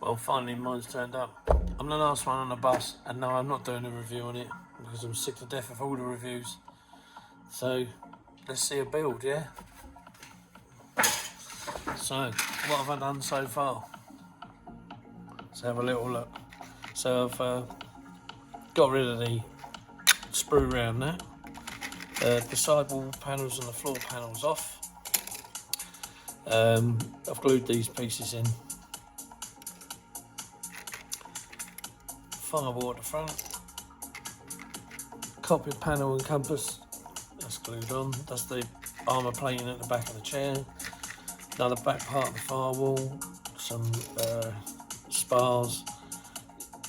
Well, finally mine's turned up. I'm the last one on the bus, and no, I'm not doing a review on it because I'm sick to death of all the reviews. So let's see a build, yeah? So what have I done so far? Let's have a little look. So I've got rid of the sprue around that. The sidewall panels and the floor panels off. I've glued these pieces in. Firewall at the front. Cockpit panel and compass, that's glued on. That's the armour plating at the back of the chair. Another back part of the firewall. Some spars.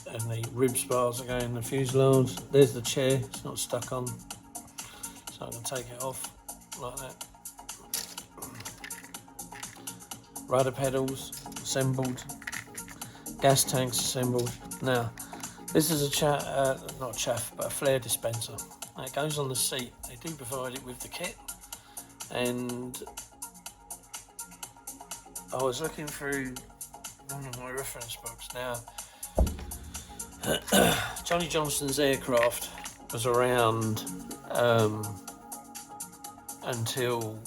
And the rib spars again, the fuselage. There's the chair, it's not stuck on. So I can take it off like that. Rudder pedals assembled. Gas tanks assembled. Now, this is not a chaff, but a flare dispenser. Now, it goes on the seat. They do provide it with the kit. And I was looking through one of my reference books. Now, Johnny Johnston's aircraft was around until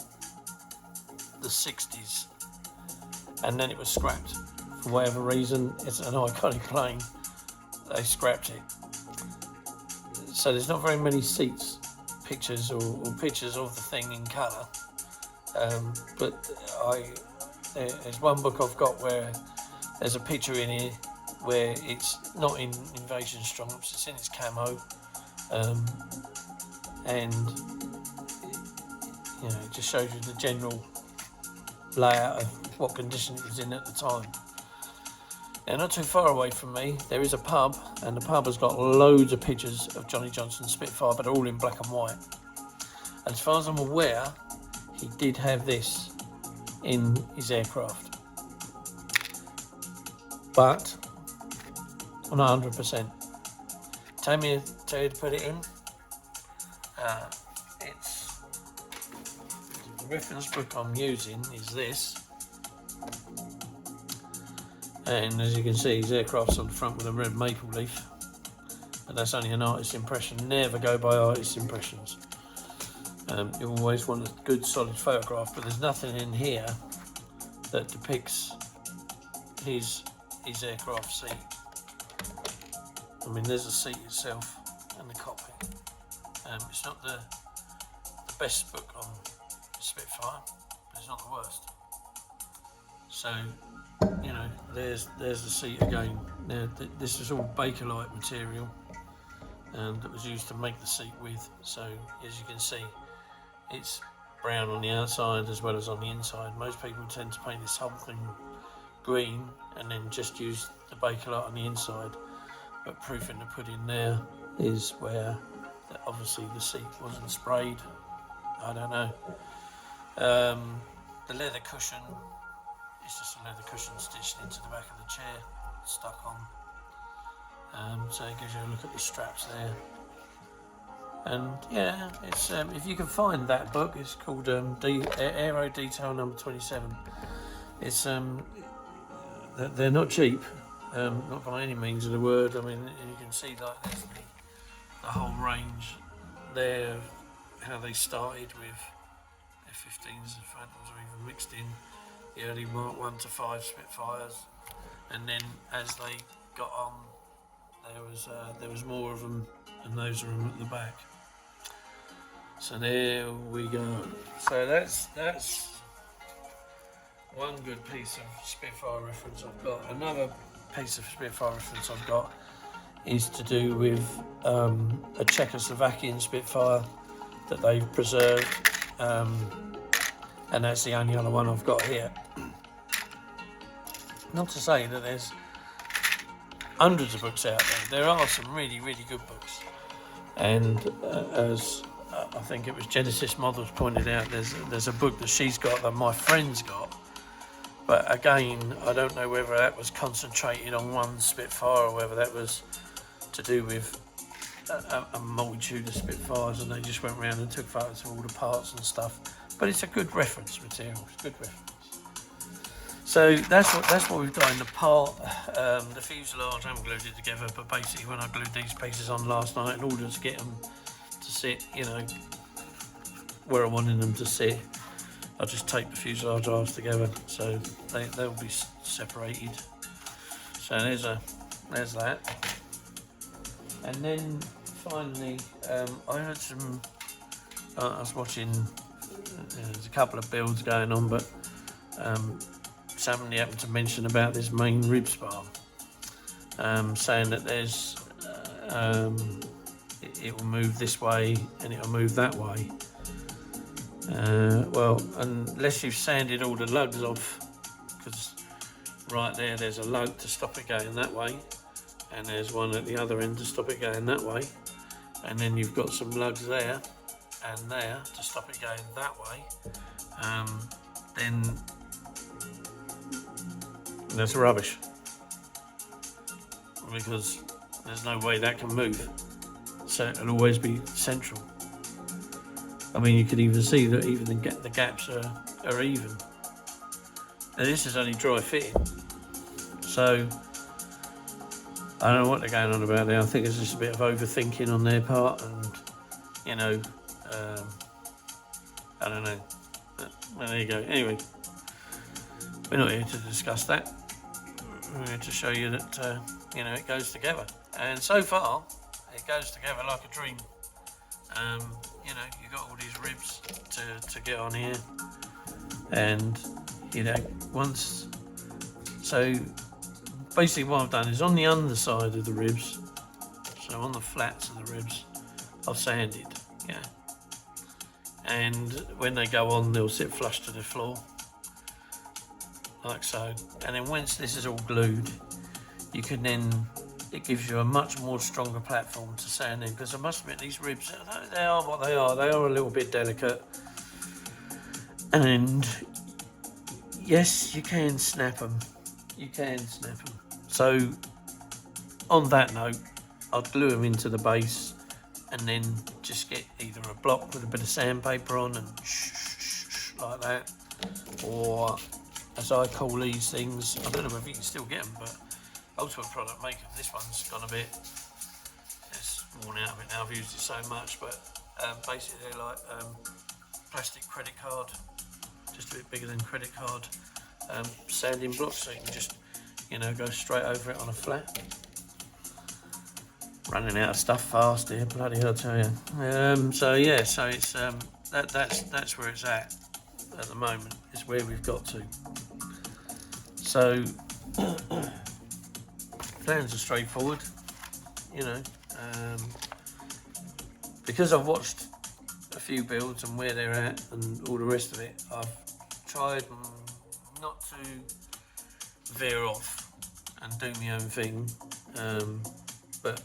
the 60s, and then it was scrapped for whatever reason. It's an iconic plane. They scrapped it. So there's not very many seats, pictures or pictures of the thing in colour. But there's one book I've got where there's a picture in here where it's not in invasion stripes, it's in its camo, and you know, it just shows you the general layout of what condition it was in at the time. Now, not too far away from me, there is a pub, and the pub has got loads of pictures of Johnny Johnston's Spitfire, but they're all in black and white. And as far as I'm aware, he did have this in his aircraft, but I'm not 100%. Tell you to put it in. It's the reference book I'm using is this, and as you can see, his aircraft's on the front with a red maple leaf, but that's only an artist's impression. Never go by artist's impressions. You always want a good solid photograph, but there's nothing in here that depicts his aircraft seat. I mean, there's the seat itself and the cockpit. It's not the best book on Spitfire, but it's not the worst. So, you know, there's the seat again. Now, this is all Bakelite material that was used to make the seat with. So, as you can see, it's brown on the outside as well as on the inside. Most people tend to paint this whole thing green and then just use the Bakelite on the inside. But proof in the pudding there is where obviously the seat wasn't sprayed. I don't know. The leather cushion is just a leather cushion stitched into the back of the chair, stuck on. So it gives you a look at the straps there. And yeah, it's if you can find that book, it's called Aero Detail number 27. It's they're not cheap. Not by any means of the word. I mean, you can see like there's the whole range there, how they started with F-15s and Phantoms, or even mixed in the early Mark 1 to 5 Spitfires, and then as they got on, there was more of them, and those are them at the back. So there we go. So that's one good piece of Spitfire reference I've got. Another piece of Spitfire reference I've got is to do with a Czechoslovakian Spitfire that they've preserved, and that's the only other one I've got here. Not to say that there's hundreds of books out there. There are some really, really good books, and as I think it was Genesis Models pointed out, there's a book that she's got that my friend's got. But again, I don't know whether that was concentrated on one Spitfire or whether that was to do with a multitude of Spitfires, and they just went around and took photos of all the parts and stuff. But it's a good reference material. It's good reference. So that's what we've got in the part. The fuselage I haven't glued it together, but basically when I glued these pieces on last night in order to get them to sit, you know, where I wanted them to sit, I just taped the fuselage halves together, so they'll be separated. So there's that. And then finally, I had some. I was watching. There's a couple of builds going on, but somebody happened to mention about this main rib spar, saying that there's it will move this way and it will move that way. Well, unless you've sanded all the lugs off, because right there's a lug to stop it going that way, and there's one at the other end to stop it going that way, and then you've got some lugs there and there to stop it going that way, then that's rubbish, because there's no way that can move, so it'll always be central. I mean, you could even see that even the gaps are even. And this is only dry fitting, so I don't know what they're going on about there. I think it's just a bit of overthinking on their part, and you know, I don't know. Well, there you go. Anyway, we're not here to discuss that. We're here to show you that you know, it goes together, and so far it goes together like a dream. You know, you've got all these ribs to get on here, and you know, so basically what I've done is on the underside of the ribs, so on the flats of the ribs, I've sanded, yeah, and when they go on they'll sit flush to the floor, like so, and then once this is all glued, you can then, it gives you a much more stronger platform to sand in, because I must admit these ribs, they are what they are a little bit delicate, and yes, you can snap them, so on that note, I'll glue them into the base and then just get either a block with a bit of sandpaper on and like that, or as I call these things, I don't know if you can still get them, but Ultimate Product Maker, this one's gone a bit, it's worn out a bit now, I've used it so much, but basically they're like plastic credit card, just a bit bigger than credit card, sanding blocks, so you can just, you know, go straight over it on a flat. Running out of stuff fast here, bloody hell, I tell you. So yeah, so it's that's where it's at the moment, is where we've got to. So plans are straightforward, you know, because I've watched a few builds and where they're at and all the rest of it, I've tried not to veer off and do my own thing, but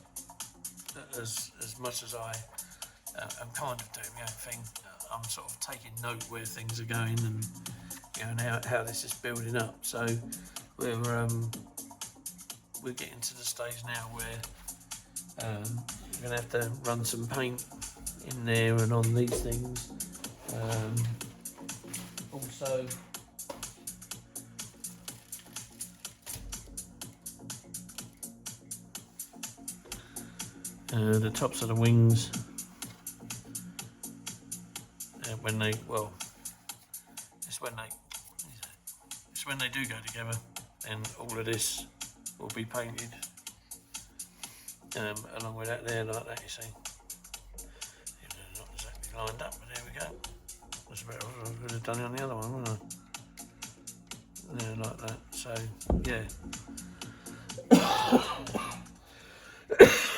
as much as I am kind of doing my own thing, I'm sort of taking note where things are going, and you know, and how this is building up. So we're getting to the stage now where we're going to have to run some paint in there and on these things. Also, the tops of the wings, when they, well, it's when they do go together, and all of this will be painted along with that there, like that, you see. Even though they're not exactly lined up, but there we go. That's better. I would have done it on the other one, wouldn't I? Yeah, like that. So yeah.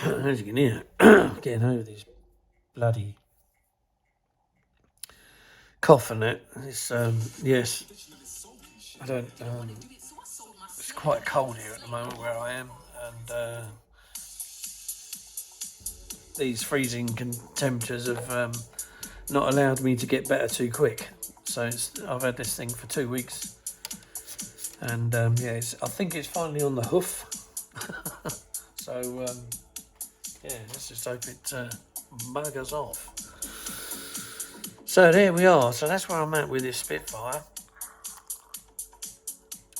As you can hear, getting over these bloody cough and that. It's yes, I don't. It's quite cold here at the moment where I am, and these freezing temperatures have not allowed me to get better too quick. So I've had this thing for 2 weeks, and yeah, I think it's finally on the hoof. So yeah, let's just hope it buggers off. So there we are. So that's where I'm at with this Spitfire.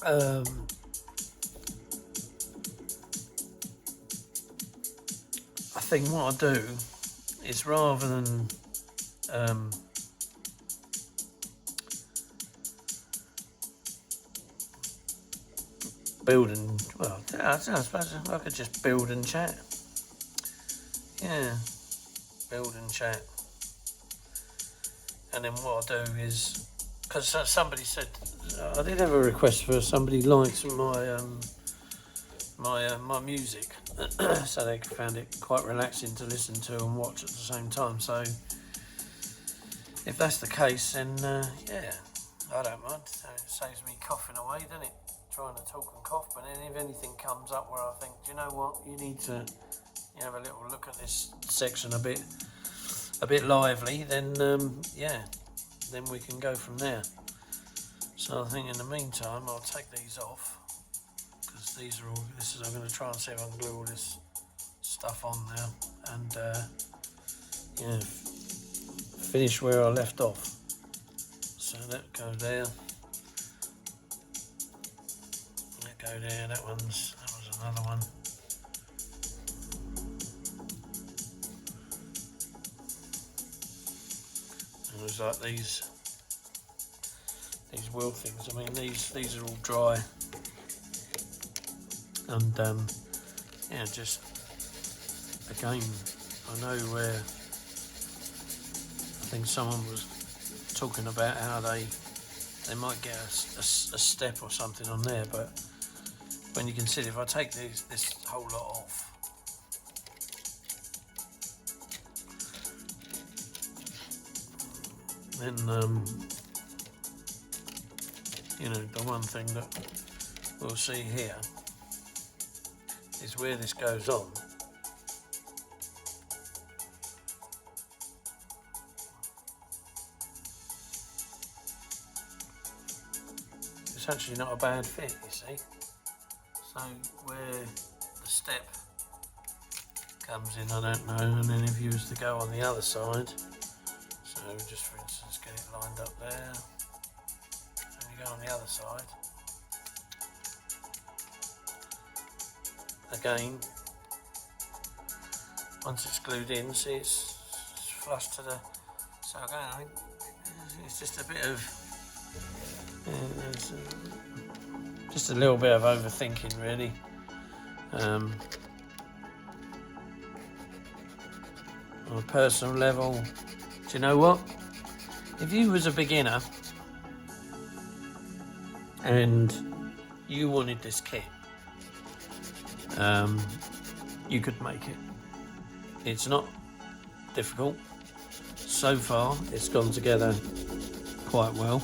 I think what I'll do is, rather than build and, well, I suppose I could just build and chat. Yeah, build and chat. And then what I'll do is, because somebody said, I did have a request for somebody likes my music, so they found it quite relaxing to listen to and watch at the same time. So if that's the case, then yeah, I don't mind. So it saves me coughing away, doesn't it? Trying to talk and cough. But then if anything comes up where I think, do you know what, you need to have a little look at this section a bit lively, then yeah, then we can go from there. So I think in the meantime I'll take these off, because these are all, I'm going to try and see if I can glue all this stuff on now, and yeah, finish where I left off. So that go there, that go there, that was another one. And there's like these wheel things. I mean, these are all dry, and yeah, just again, I know where I think someone was talking about how they might get a step or something on there, but when you consider, if I take this whole lot off, then you know, the one thing that we'll see here is where this goes on. It's actually not a bad fit, you see. So where the step comes in, I don't know, and then if you was to go on the other side, so just for instance get it lined up there, and you go on the other side, again, once it's glued in, see it's flush to the, so again I think it's just a bit of, just a little bit of overthinking really. On a personal level, do you know what? If you was a beginner and you wanted this kit, you could make it. It's not difficult. So far, it's gone together quite well.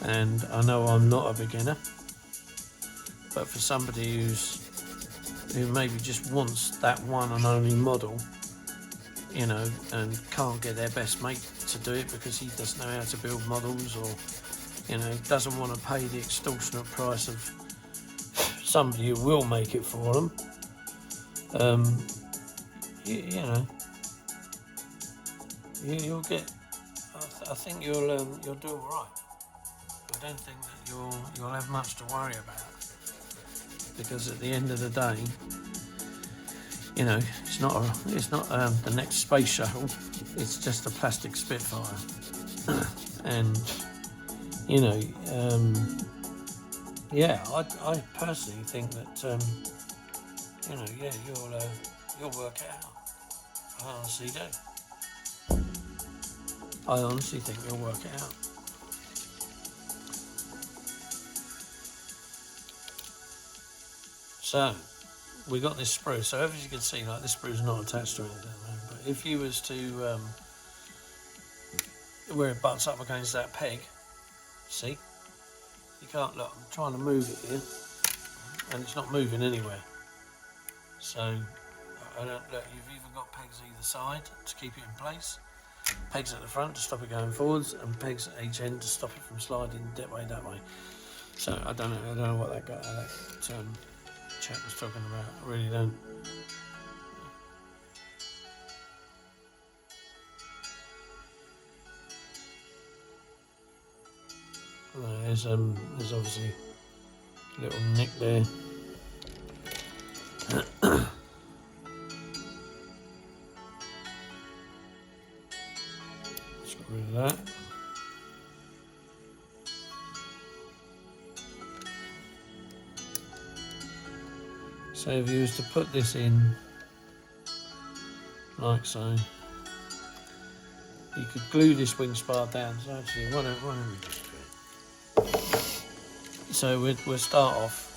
And I know I'm not a beginner, but for somebody who maybe just wants that one and only model, you know, and can't get their best mate to do it because he doesn't know how to build models, or, you know, doesn't want to pay the extortionate price of somebody who will make it for them, you know, you'll get, I think you'll do all right. I don't think that you'll have much to worry about, because at the end of the day, you know, it's not the next space shuttle. It's just a plastic Spitfire, and you know, yeah, I personally think that you know, yeah, you'll work it out. I honestly do. I honestly think you'll work it out. So we got this sprue. So as you can see, like, this sprue's not attached to anything, but if you was to where it butts up against that peg, see, you can't look. I'm trying to move it here, and it's not moving anywhere. So I don't look. You've even got pegs either side to keep it in place, pegs at the front to stop it going forwards, and pegs at each end to stop it from sliding that way. So I don't know what that guy, chap was talking about. I really don't. There's obviously a little nick there. Let's get rid of that. So if you was to put this in like so, you could glue this wing spar down. So actually, why don't we just do it? So we'll start off.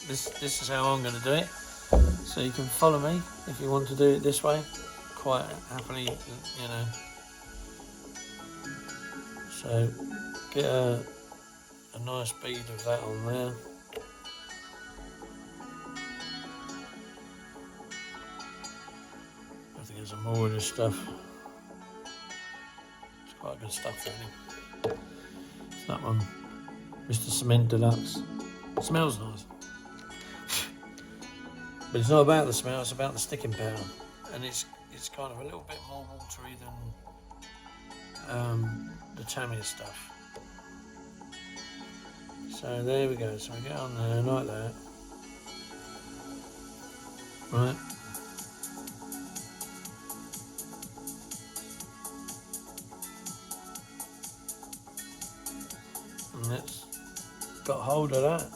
This is how I'm going to do it. So you can follow me if you want to do it this way, quite happily, you know. So get a nice bead of that on there. I think there's some more of this stuff. It's quite good stuff, really. It's that one, Mr. Cement Deluxe. It smells nice. But it's not about the smell, it's about the sticking power. And it's kind of a little bit more watery than the Tamiya stuff. So there we go, so we get on there like that. Right. And that's got hold of that.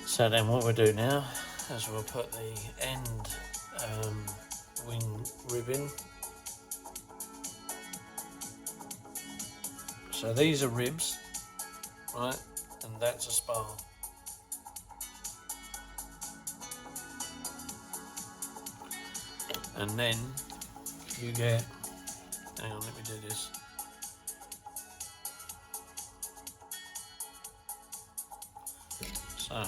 So then what we'll do now is we'll put the end wing ribbon. So these are ribs, right, and that's a spar. And then you get, hang on, let me do this. So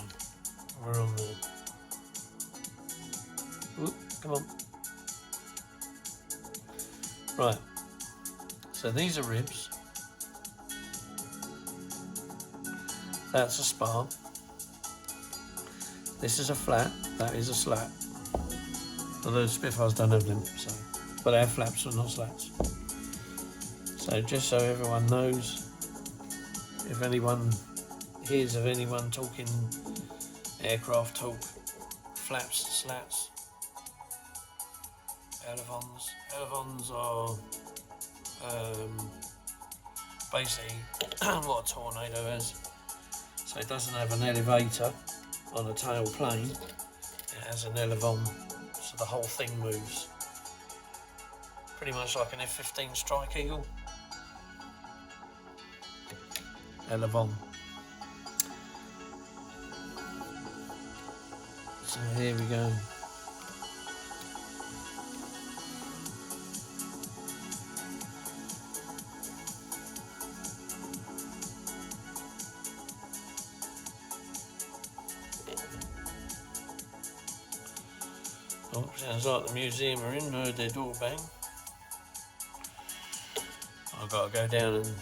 we're on there. Oop, come on. Right, so these are ribs. That's a spar. This is a flat, that is a slat. Although Spitfires don't have them, so, but they have flaps and not slats. So just so everyone knows, if anyone hears of anyone talking aircraft talk, flaps, slats, elevons. Elevons are basically what a tornado has. So it doesn't have an elevator on a tail plane, it has an elevon, so the whole thing moves. Pretty much like an F-15 Strike Eagle. Elevon. So here we go. Oh, sounds like the museum are in, heard their door bang. I've got to go down and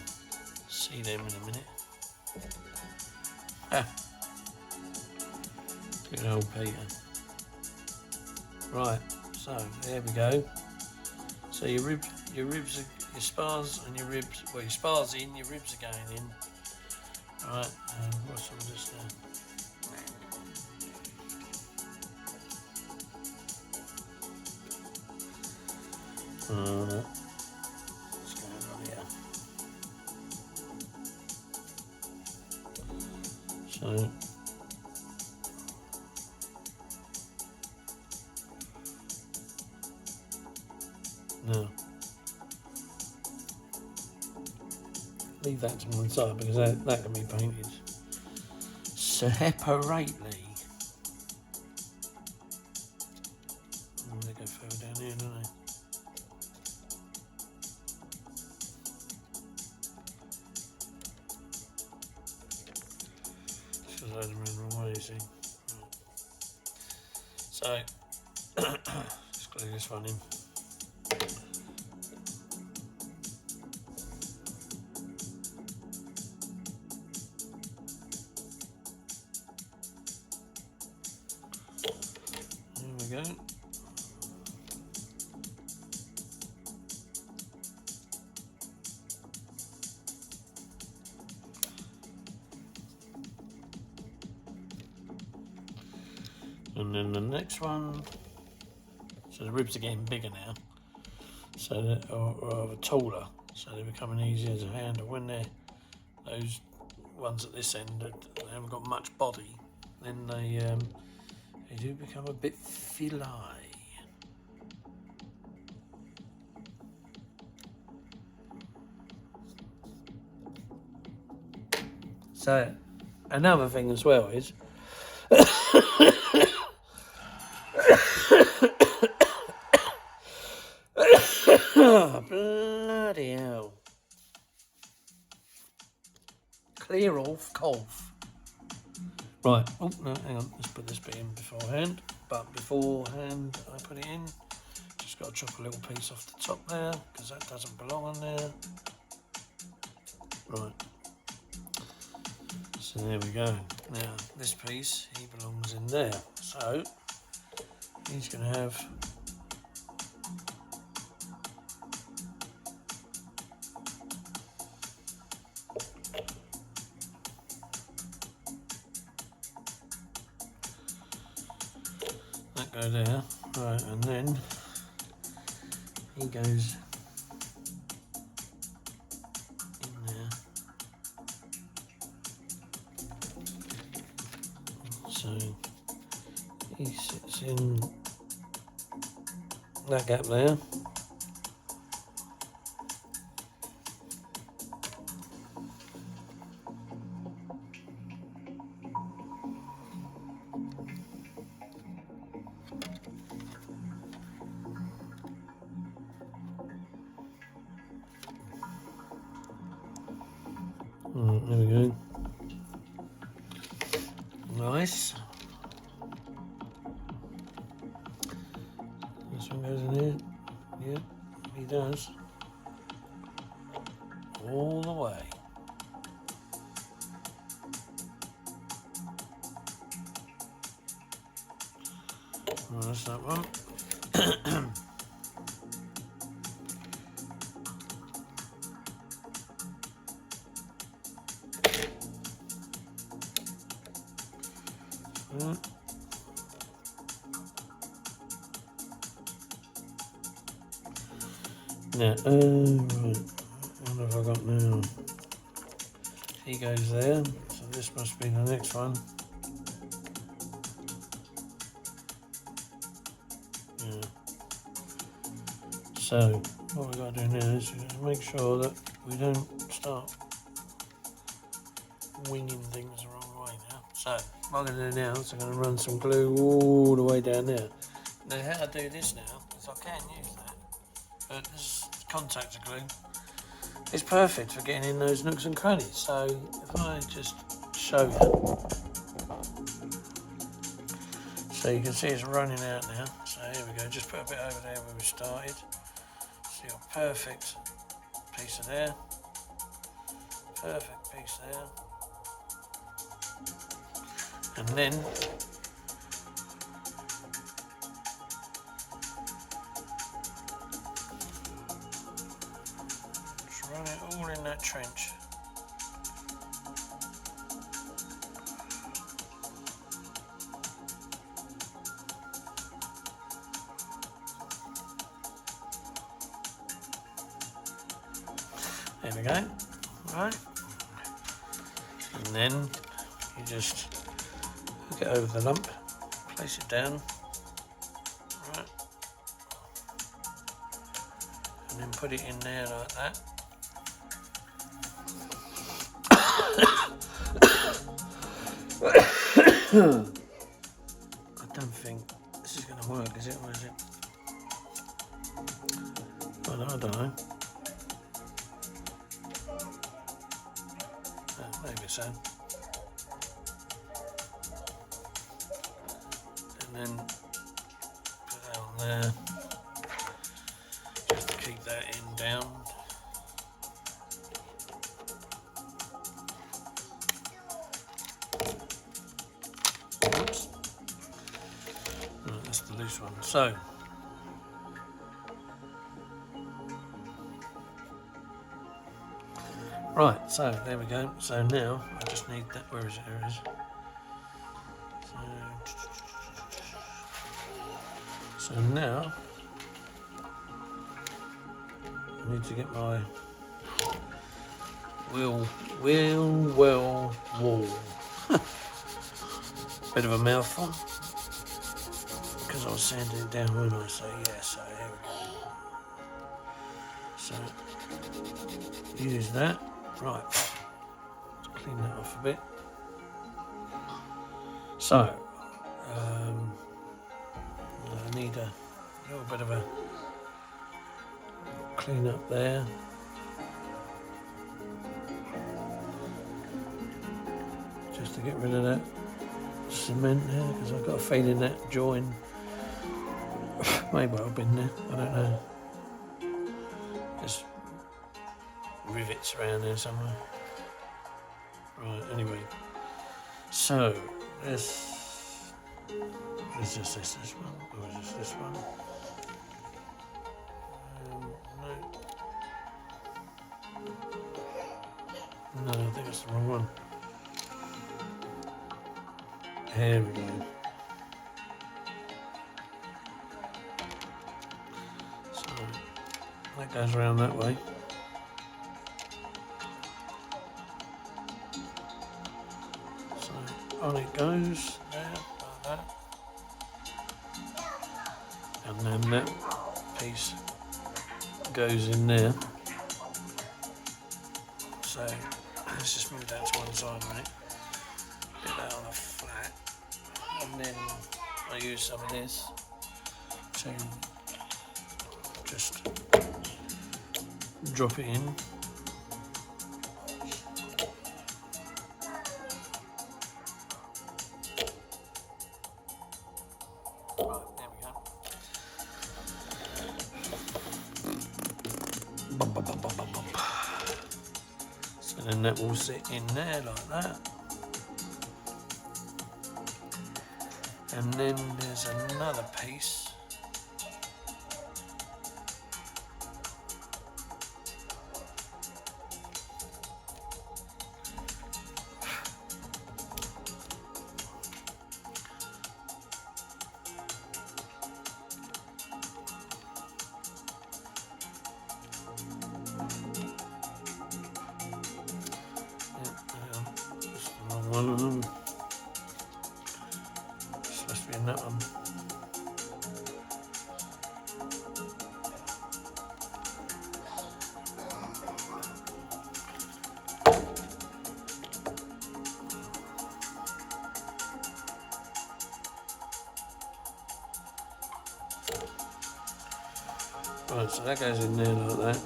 see them in a minute. Ah. Good old Peter. Right, so there we go. So your ribs are your spars and your ribs. Well, your spars in, your ribs are going in. Right, and what's all this now? No. What's going on here? So now leave that to one side because that can be painted separately. Oh, they go further down here, don't they? Because those are in the wrong way, you see. Right. So let's glue this one in. Go. And then the next one, so the ribs are getting bigger now, so that or taller, so they're becoming easier to handle. When they're those ones at this end that they haven't got much body, then they do become a bit filet. So another thing as well is oh, bloody hell. Clear off cough. Right, oh no, hang on, let's put this bit in beforehand. But beforehand I put it in, just got to chop a little piece off the top there, because that doesn't belong on there. Right. So there we go. Now this piece, he belongs in there. So he's going to have that go there. Right, and then he goes in there. So he sits in that gap there. Right, there we go. Nice. This one goes in here. Yeah, he does. All the way. Well, that's that one. Now, right. What have I got now? He goes there, so this must be the next one. Yeah. So, what we've got to do now is make sure that we don't start winging things the wrong way now. So, what I'm going to do now is I'm going to run some glue all the way down there. Now, how I do this now is I can use that, but this contactor glue is perfect for getting in those nooks and crannies. So, if I just show you, so you can see it's running out now. So here we go, just put a bit over there where we started. See a perfect piece of there, perfect piece there, and then just run it all in that trench. There we go, right, and then you just hook it over the lump, place it down, right, and then put it in there like that. I don't think this is going to work, is it, or is it? I don't know. Maybe so. And then put that on there, just to keep that end down. Oops. Right, that's the loose one. So, right, so there we go. So now I just need that. Where is it? There it is. So, So now I need to get my wheel wall. Bit of a mouthful because I was sanding it down when I say yeah. So here we go. So use that. Right. Let's clean that off a bit. So I need a little bit of a clean up there. Just to get rid of that cement there, because I've got a feeling that join may well have been there, I don't know. There's rivets around there somewhere. Right, anyway. So, this is just this one, or is this one? No, I think it's the wrong one. Here we go. So that goes around that way. So on it goes there, like that. And then that piece goes in there. So let's just move that to one side a minute. Get that on a flat. And then I use some of this to just drop it in. Right, there we go. Bum, bum, bum, bum, bum, bum. So then that will sit in there like that. And then there's another piece. That's the wrong one of them. Supposed to be in that one. Right, so that goes in there like that.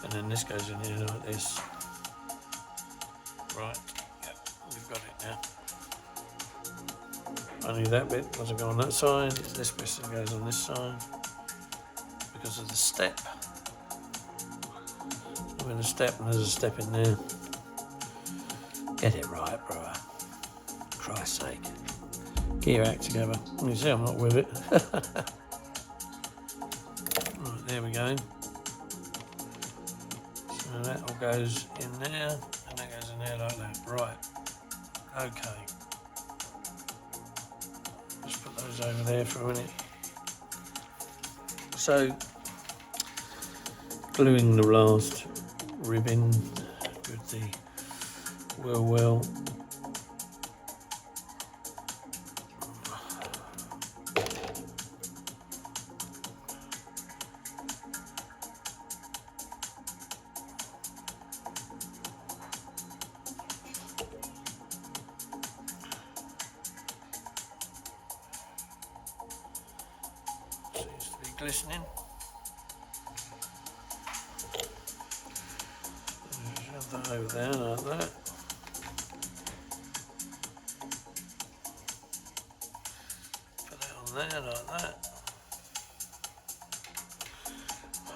And then this goes in here like this. Right, yep, we've got it now. Only that bit doesn't go on that side, it's this bit that goes on this side because of the step. I'm in a step and there's a step in there. Get it right, bro. Christ's sake. Get your act together. You see I'm not with it. Right, there we go. So that all goes in there and that goes in there like that. Right. Okay. Just put those over there for a minute. So, gluing the last ribbon with the wheel well. Seems to be glistening. Shove that over there like that. Put that on there like that.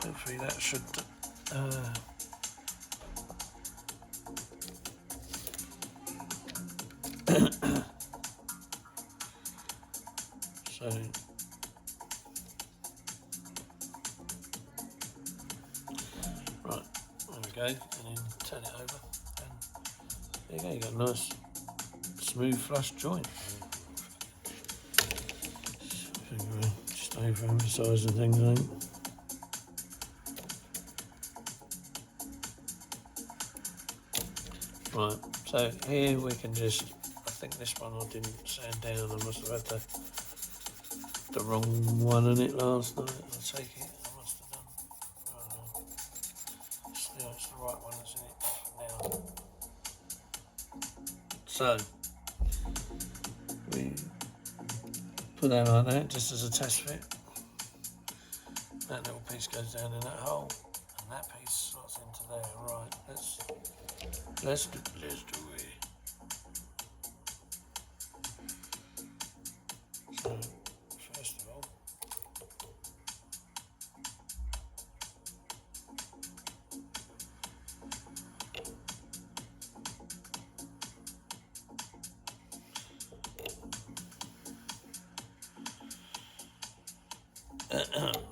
Hopefully that should so right, there we go, and then turn it over, and there you go, you got a nice smooth flush joint. Just overemphasising things, I think. Right, so here we can just, I think this one I didn't sand down, I must have had the wrong one in it last night, I take it, I must have done. Yeah, it's the right one that's in it now. So, we put that like that, just as a test fit. That little piece goes down in that hole, and that piece slots into there. Right, let's do it. So, first of all,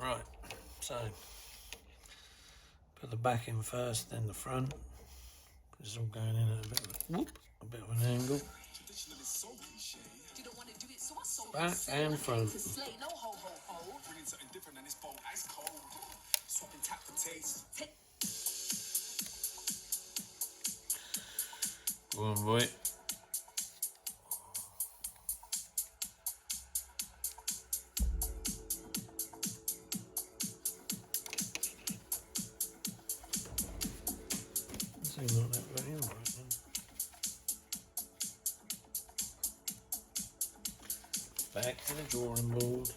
right, so put the back in first, then the front. It's all going in at a bit of an angle. Back and front. Go on, boy. Seems not that very alright then. Back to the drawing board.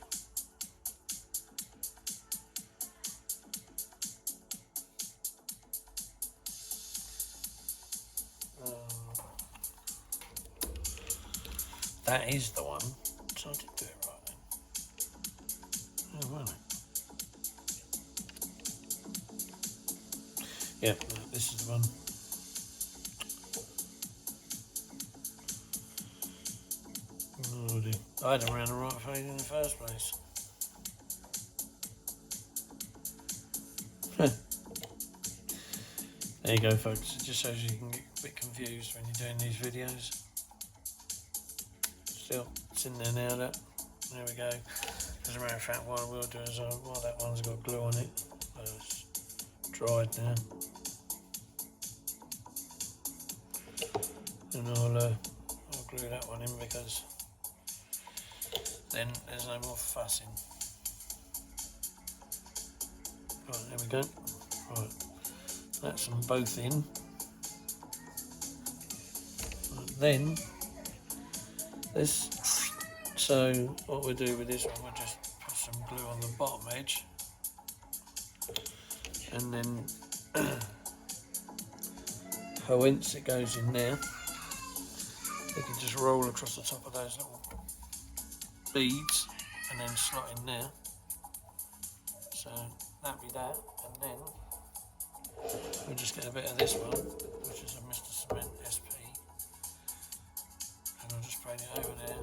That is the one. So I did do it right then. Oh, well. Yeah, no, this is the one. Oh dear. I had him around the right fade in the first place. There you go, folks. It just shows you can get a bit confused when you're doing these videos. Still, it's in there now, look. There we go. As a matter of fact, what I will do is, while that one's got glue on it, it's dried now. And I'll glue that one in because then there's no more fussing. Right, there we go. Right, that's them both in. Right, then this. So what we'll do with this one, we'll just put some glue on the bottom edge, and then once it goes in there, we can just roll across the top of those little beads and then slot in there. So that'll be that, and then we'll just get a bit of this one, which is a Mr. Cement SP, and I'll just braid it over there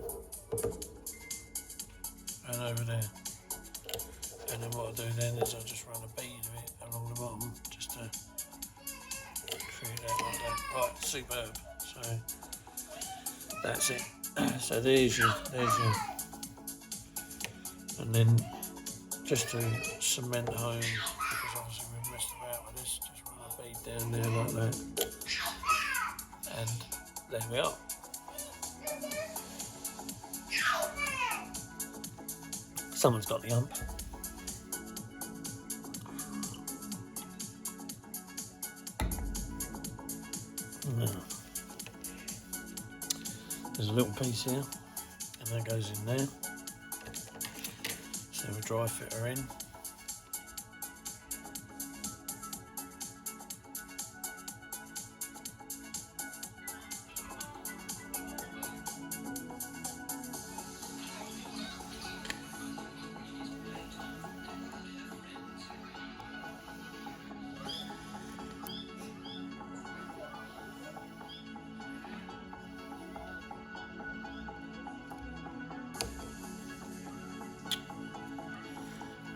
and over there. And then what I'll do then is I'll just run a bead of it along the bottom just to create that like that. Right, superb. So that's it. So there's your, and then just to cement home, because obviously we've messed about with this, just run a bead down there like that. And there we are. Someone's got the ump. Now, there's a little piece here, and that goes in there. So we'll dry fit her in.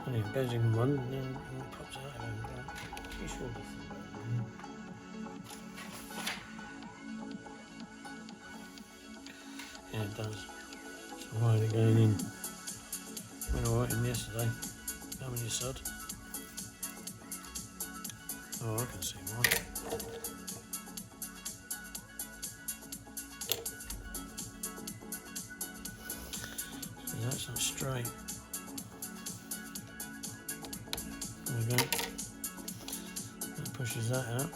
And it goes in one and then it pops out again. You sure? Yeah, it does. So why are they going in? Went alright in yesterday. How many sod? Oh, I can see why. See, that's not straight. There we go. That pushes that out.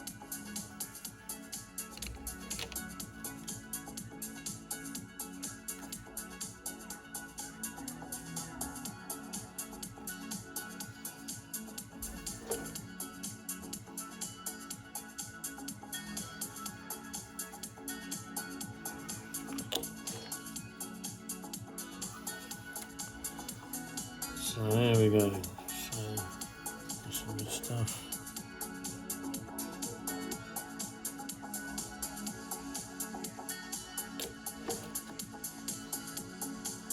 So there we go. So that's some good stuff.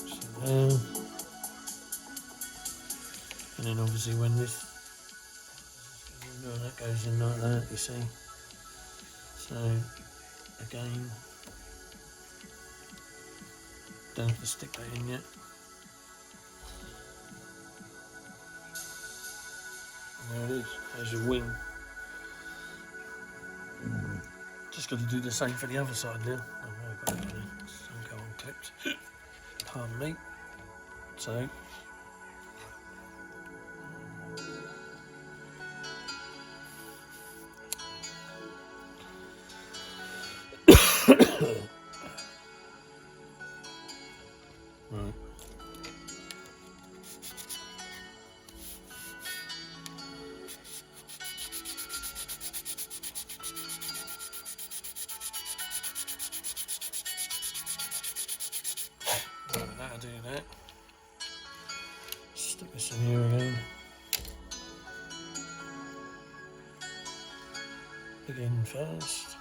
So there. And then obviously when this that goes in like that, you see. So again, don't have to stick that in yet. There it is, there's your wing. Just got to do the same for the other side now. Oh, I've got it there. Some go unclipped. Pardon me. So, right. That'll do that. Stick this in here again. Begin first,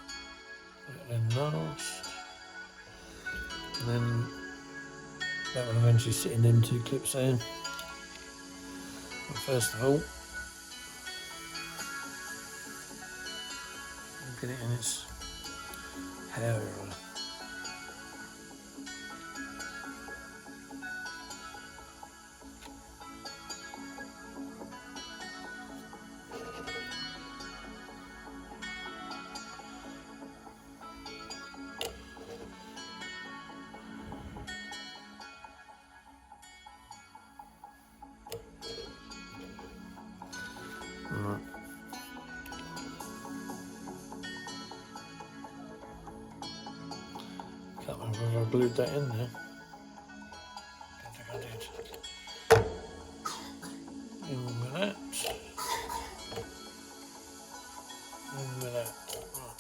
then last, and then that will eventually sit in them two clips there. But first of all, get it in its hair. Right. Can't remember if I glued that in there. Don't think I did. In with that. In with that. Right.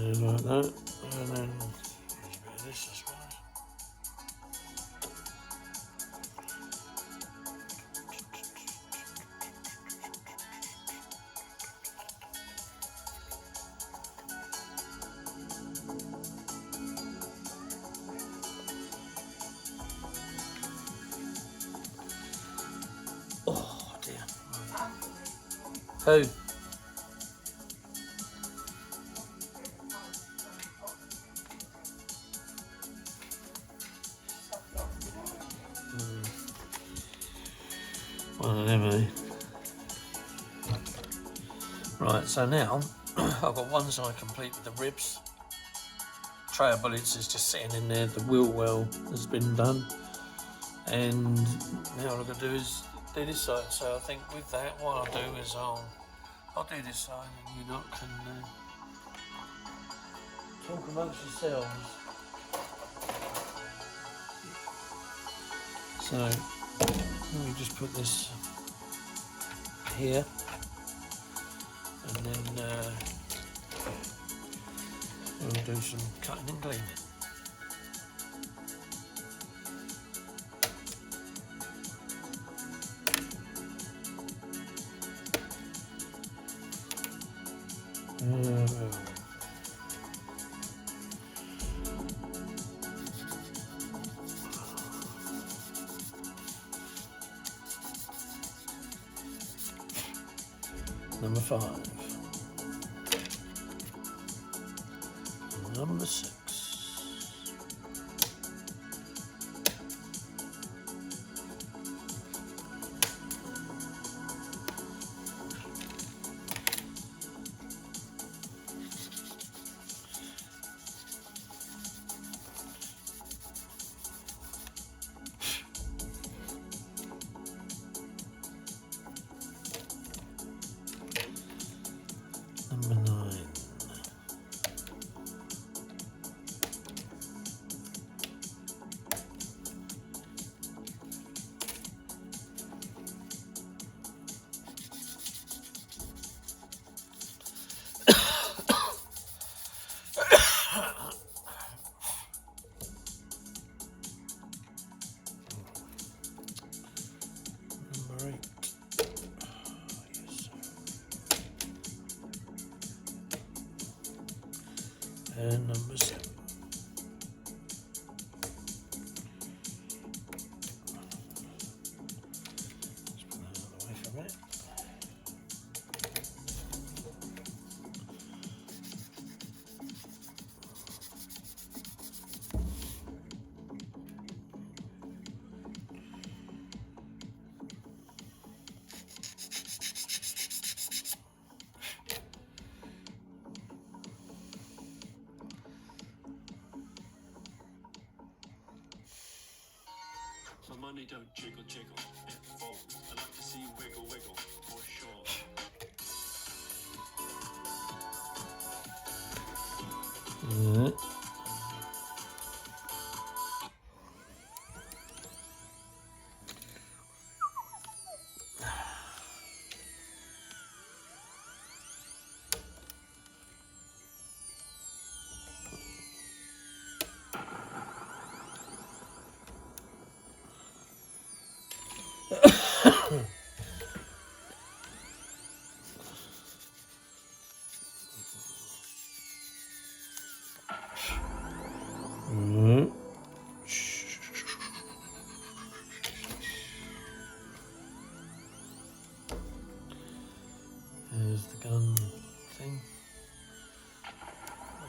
Like that, and then there's a bit of this, I suppose. Oh dear. Who? One of them, eh? Right, so now I've got one side complete with the ribs. Tray of bullets is just sitting in there. The wheel well has been done, and now all I've got to do is do this side. So I think with that, what I'll do is I'll do this side, and you lot can talk amongst yourselves. So let me just put this here, and then we'll do some cutting and cleaning. Number 5. Number 6. Number 9. Number 8. Yes, and number 7. Let's put that out of the way for a minute. My money don't jiggle jiggle, it folds. I like to see you wiggle wiggle, for sure. There's the gun thing. I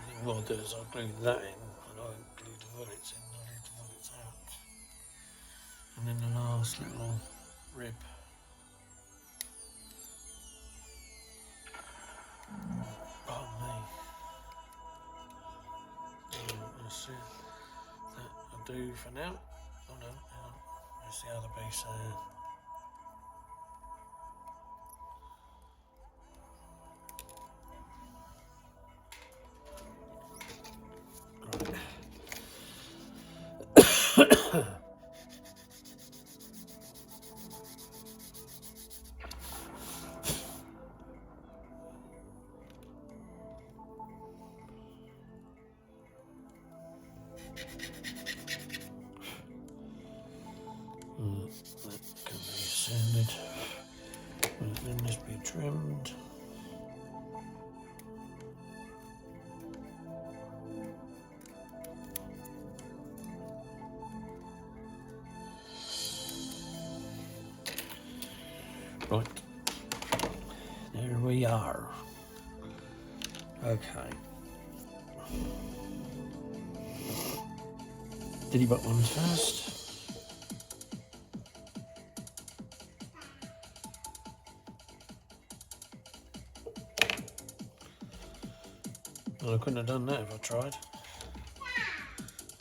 think what I'll do is I'll glue that in, and I'll glue the bullets in, I'll leave the bullets out. And then the last little rib. Pardon me. Let's see. That'll do for now. Oh no, hang on. There's the other piece there. That can be sanded. And then this be trimmed. Right, there we are. Okay. Diddy butt ones first. Well, I couldn't have done that if I tried.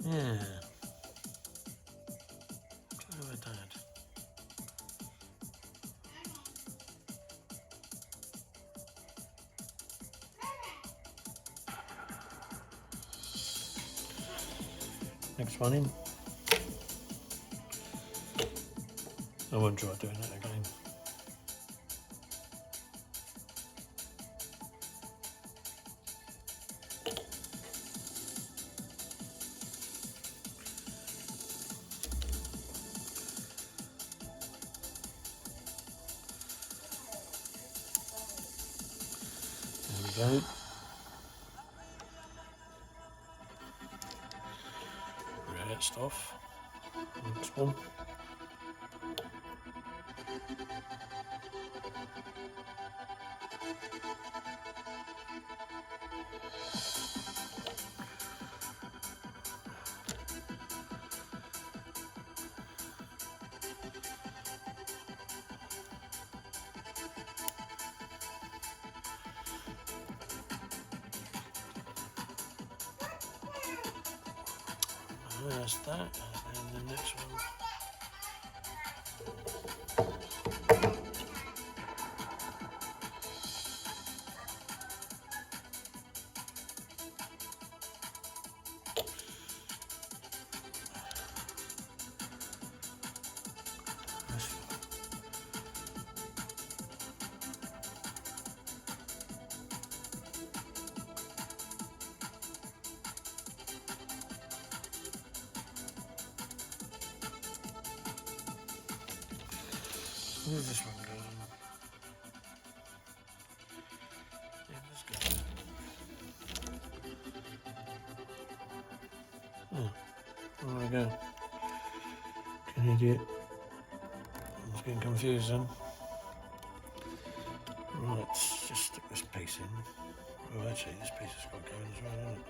Yeah. Clever dad. Next one in. I won't try doing that again. go. Rest off. Next one. There's that, and the next one. Where's this one going? Yeah, let's go. Oh, there we go. An idiot. It's getting confusing. Right, let's just stick this piece in. Oh, actually, this piece has got going as well, hasn't it?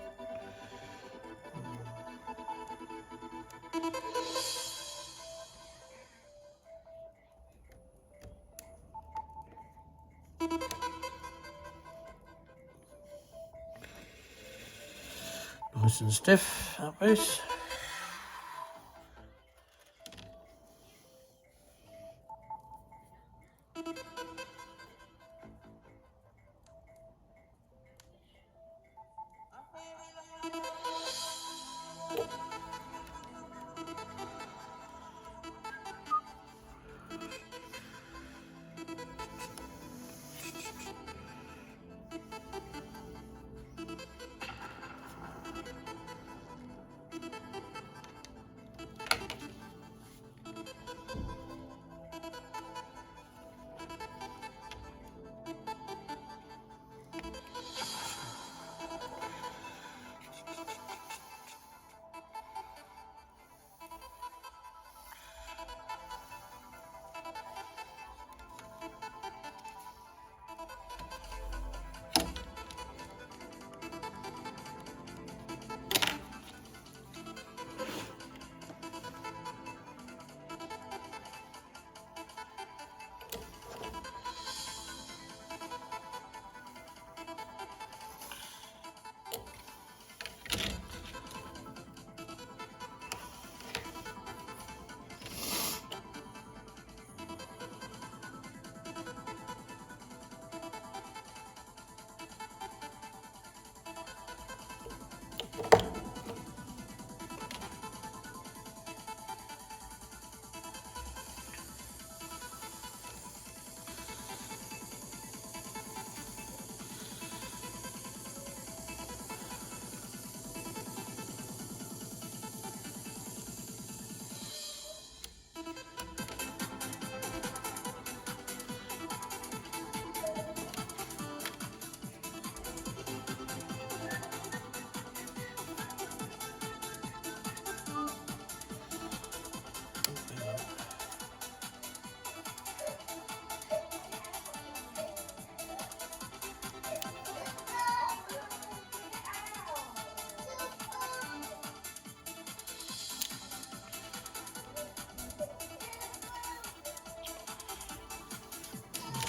Nice and stiff, that piece.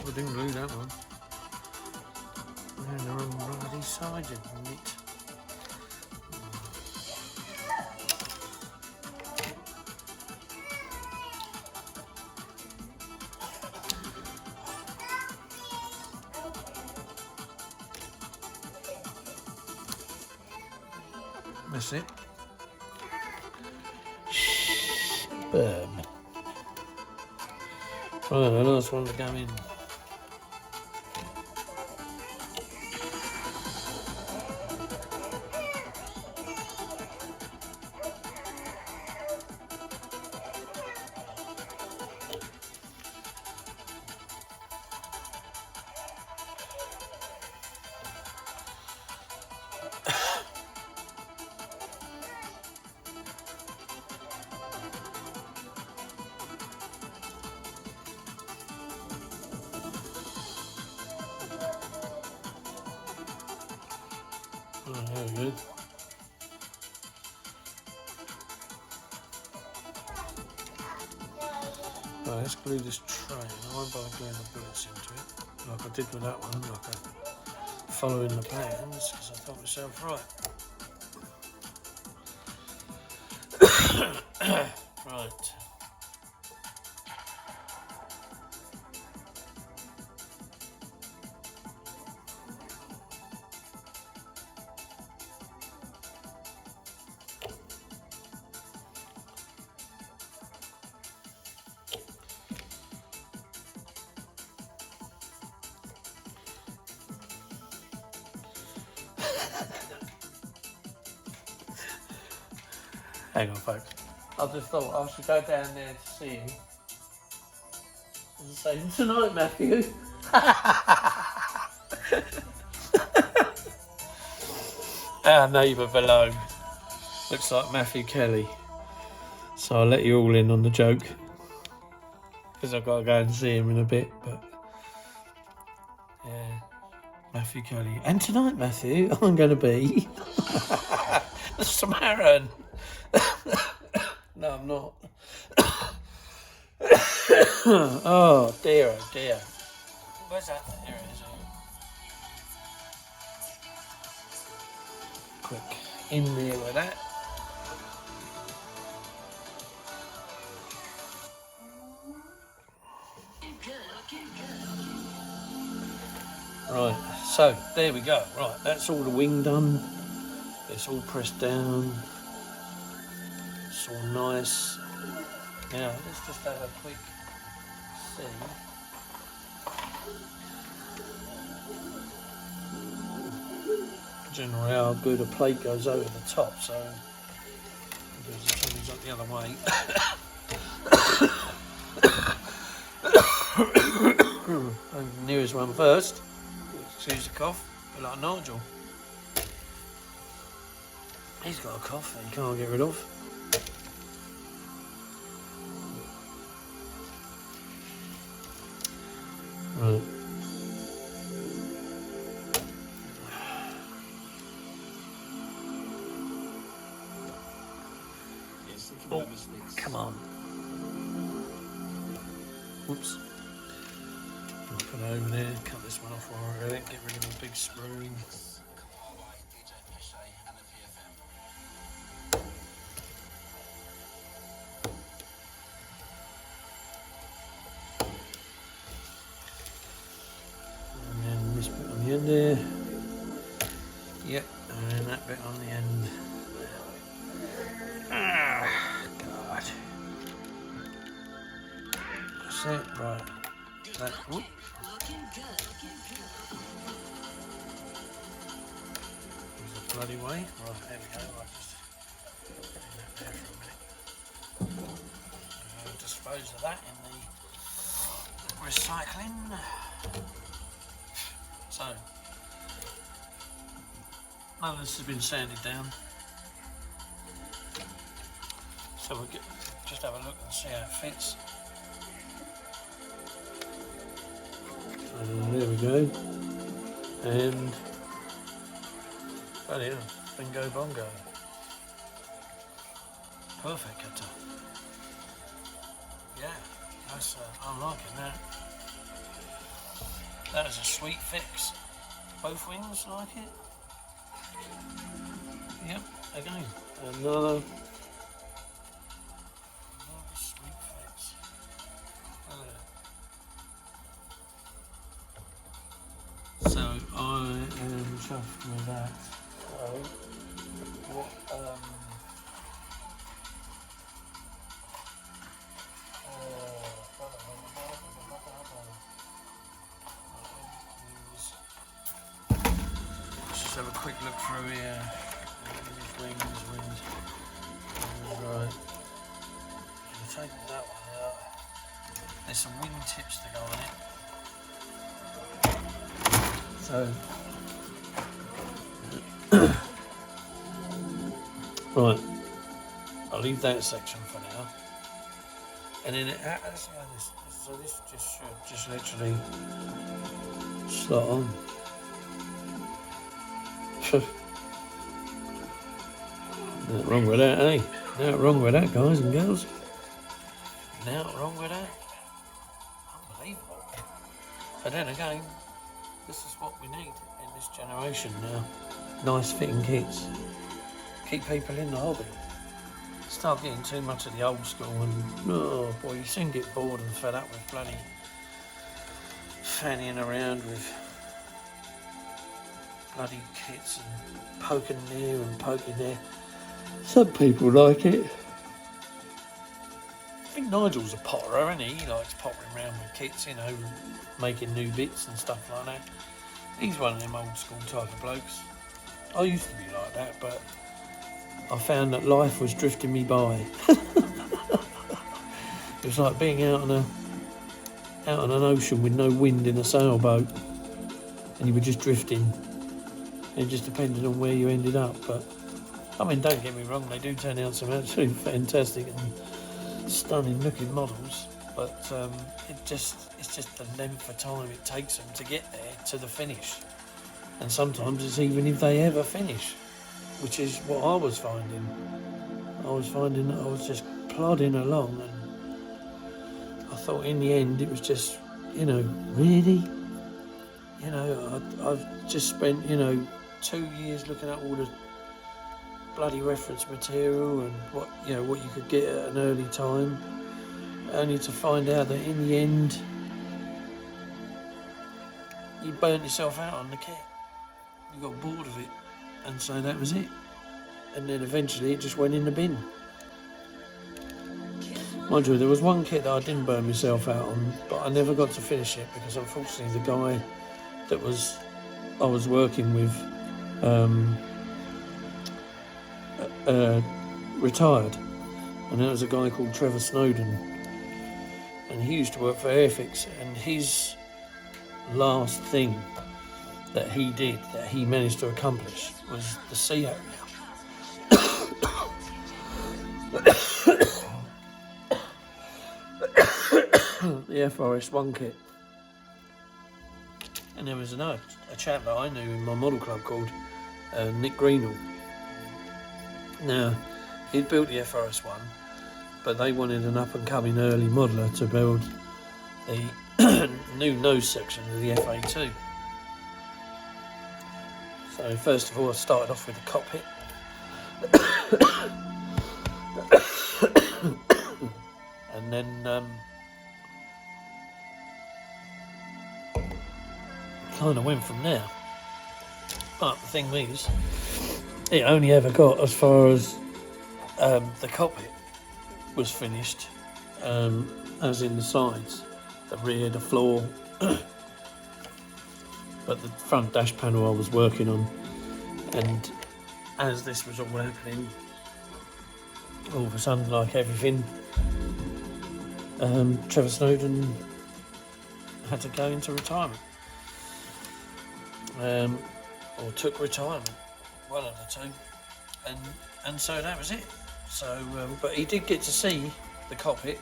I didn't glue that one. And they're on bloody side, isn't it? That's it. Boom. Right, the last one to go in. Oh, there we go. Right, let's glue this tray. I won't bother gluing the bullets into it, like I did with that one, like following the plans, because I thought myself, right. Right. Hang on, folks. I just thought I should go down there to see you and say, tonight, Matthew. Our neighbour below looks like Matthew Kelly. So I'll let you all in on the joke, because I've got to go and see him in a bit. But yeah, Matthew Kelly. And tonight, Matthew, I'm going to be the Samaritan. No, I'm not. Oh dear, oh dear. Where's that? Here it is. Quick, in there with that. Right, so there we go. Right, that's all the wing done. It's all pressed down. It's all nice. Now, let's just have a quick see. Generally, how good a plate goes over the top, so there's the things up the other way. And the nearest one first. Excuse the cough, a bit like Nigel. He's got a cough that he can't get rid of. Right. Oh, come on. Whoops. I'll put it over there, cut this one off while we're at it, get rid of the big sprue. And then this bit on the end there. Yep, and then that bit on the end. Ah, God. That's it, right. That, whoop. There's the bloody way. Right, there we go. I'll just leave that there for a minute. I'll dispose of that in the recycling. So, none of this has been sanded down. So we'll just have a look and see how it fits. And there we go. And bloody hell, bingo bongo. Perfect cutter. Yeah, that's I'm liking that. That is a sweet fix. Both wings like it. Yep, again, another sweet fix. So I am chuffed with that. So what let's just have a quick look through here. Wings. Right. I'll take that one out. There's some wing tips to go on it. So, right, I'll leave that section for now. And then so this just should just literally slot on. Nothing wrong with that, eh? Nothing wrong with that, guys and girls. Nothing wrong with that. Unbelievable. But then again, this is what we need in this generation now. Nice fitting kits. Keep people in the hobby. Start getting too much of the old school and, oh boy, you soon get bored and fed up with bloody fannying around with bloody kits and poking there and poking there. Some people like it. I think Nigel's a potterer, isn't he? He likes pottering around with kits, you know, making new bits and stuff like that. He's one of them old school type of blokes. I used to be like that, but I found that life was drifting me by. It was like being out on an ocean with no wind in a sailboat, and you were just drifting. It just depended on where you ended up. But I mean, don't get me wrong, they do turn out some absolutely fantastic and stunning looking models. But it's just the length of time it takes them to get there to the finish. And sometimes it's even if they ever finish, which is what I was finding. I was finding that I was just plodding along, and I thought in the end it was just, you know, really? You know, I've just spent, you know, 2 years looking at all the bloody reference material and what you could get at an early time, only to find out that in the end you burnt yourself out on the kit. You got bored of it, and so that was it. And then eventually it just went in the bin. Mind you, there was one kit that I didn't burn myself out on, but I never got to finish it because unfortunately the guy that I was working with retired, and that was a guy called Trevor Snowden, and he used to work for Airfix, and his last thing that he did, that he managed to accomplish, was the sea area. The FRS1 kit. And there was a chap that I knew in my model club called Nick Greenall. Now, he'd built the FRS1, but they wanted an up-and-coming early modeler to build the new nose section of the FA2. So first of all, I started off with the cockpit. And then kind of went from there. But the thing is, it only ever got as far as the cockpit was finished, as in the sides, the rear, the floor. But the front dash panel I was working on, and as this was all happening, all of a sudden, like everything, Trevor Snowden had to go into retirement, or took retirement, one of the two, and so that was it. So, but he did get to see the cockpit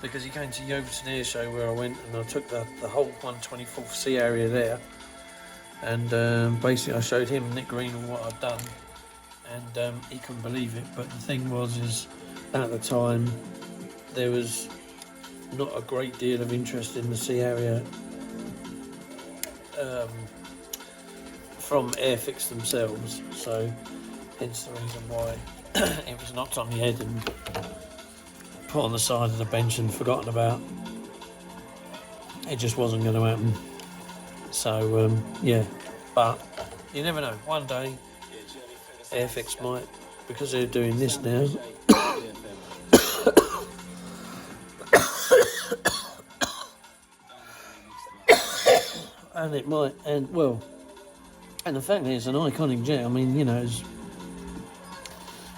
because he came to the Overton Air Show where I went, and I took the whole 124th C area there. And basically I showed him, Nick Greenall, what I'd done, and he couldn't believe it. But the thing was, at the time, there was not a great deal of interest in the sea area from Airfix themselves, so hence the reason why it was knocked on the head and put on the side of the bench and forgotten about. It just wasn't going to happen. So, yeah, but you never know. One day, Airfix might, because they're doing this now, and it might, and well, and the fact that it's an iconic jet, I mean, you know, it's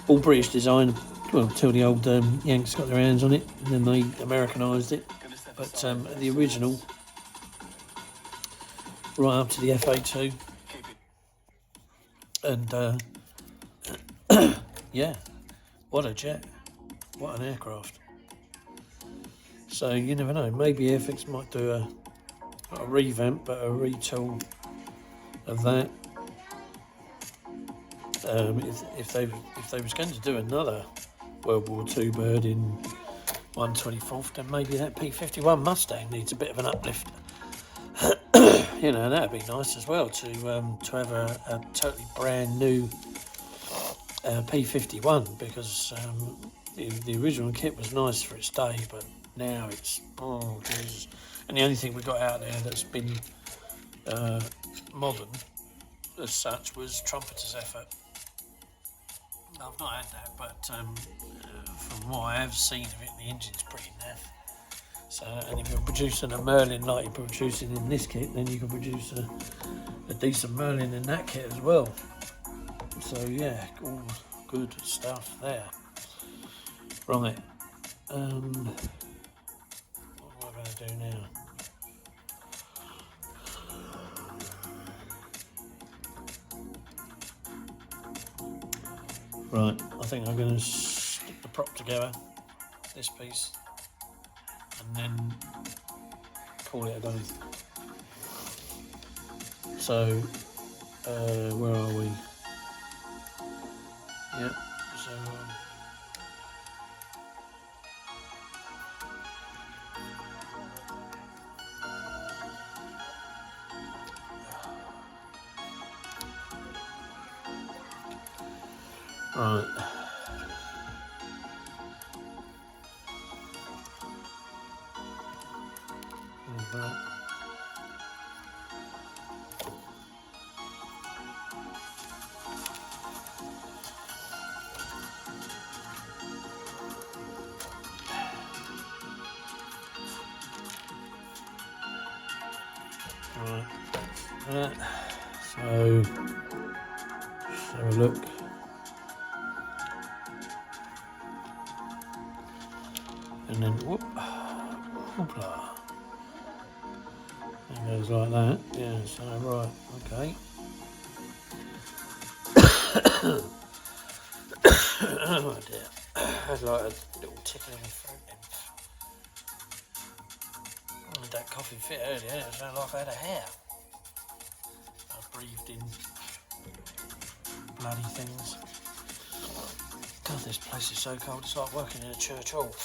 all British design, well, until the old Yanks got their hands on it, and then they Americanised it, but the original, right up to the FA2, and yeah, what a jet, what an aircraft. So you never know, maybe Airfix might do a revamp, but a retool of that, if they was going to do another World War II bird in 1/24th, then maybe that P-51 Mustang needs a bit of an uplift. You know, that'd be nice as well to have a totally brand new P-51, because the original kit was nice for its day, but now it's, oh Jesus. And the only thing we got out there that's been modern as such was Trumpeter's Effort. I've not had that, but from what I have seen of it, the engine's pretty naff. So, and if you're producing a Merlin like you're producing in this kit, then you can produce a decent Merlin in that kit as well. So yeah, all good stuff there. Right, what am I going to do now? Right, I think I'm going to stick the prop together, this piece, and then call it a day. So, where are we? Yep, so right. Right. So, let's have a look. And then whoop, hoopla. It goes like that. Yeah, so right, okay. Oh dear. I had like a little tickle in my throat then. I had that coughing fit earlier, it sounded like I had a hair. I breathed in bloody things. God, this place is so cold, it's like working in a church hall.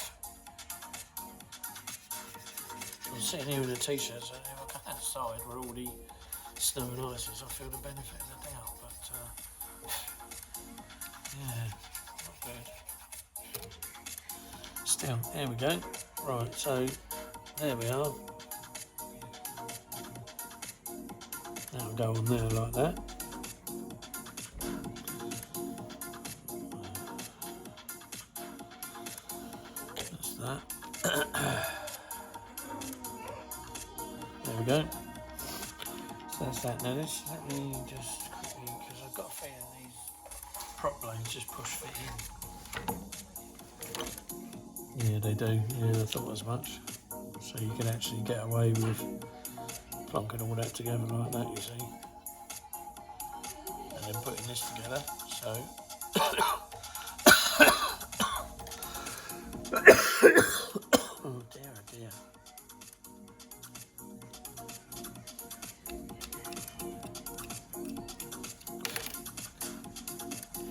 I'm sitting here in a t-shirt, so if I come outside where all the snow and ice is, I feel the benefit of the doubt, but yeah, not good. Still, there we go. Right, so there we are. That'll go on there like that. That's that. There we go. So that's that. Now this, let me just quickly, because I've got a feeling these prop blades just push fit in. Yeah, they do. Yeah, I thought as much. So you can actually get away with plonking all that together like that, you see. And then putting this together, so. Oh dear, oh dear.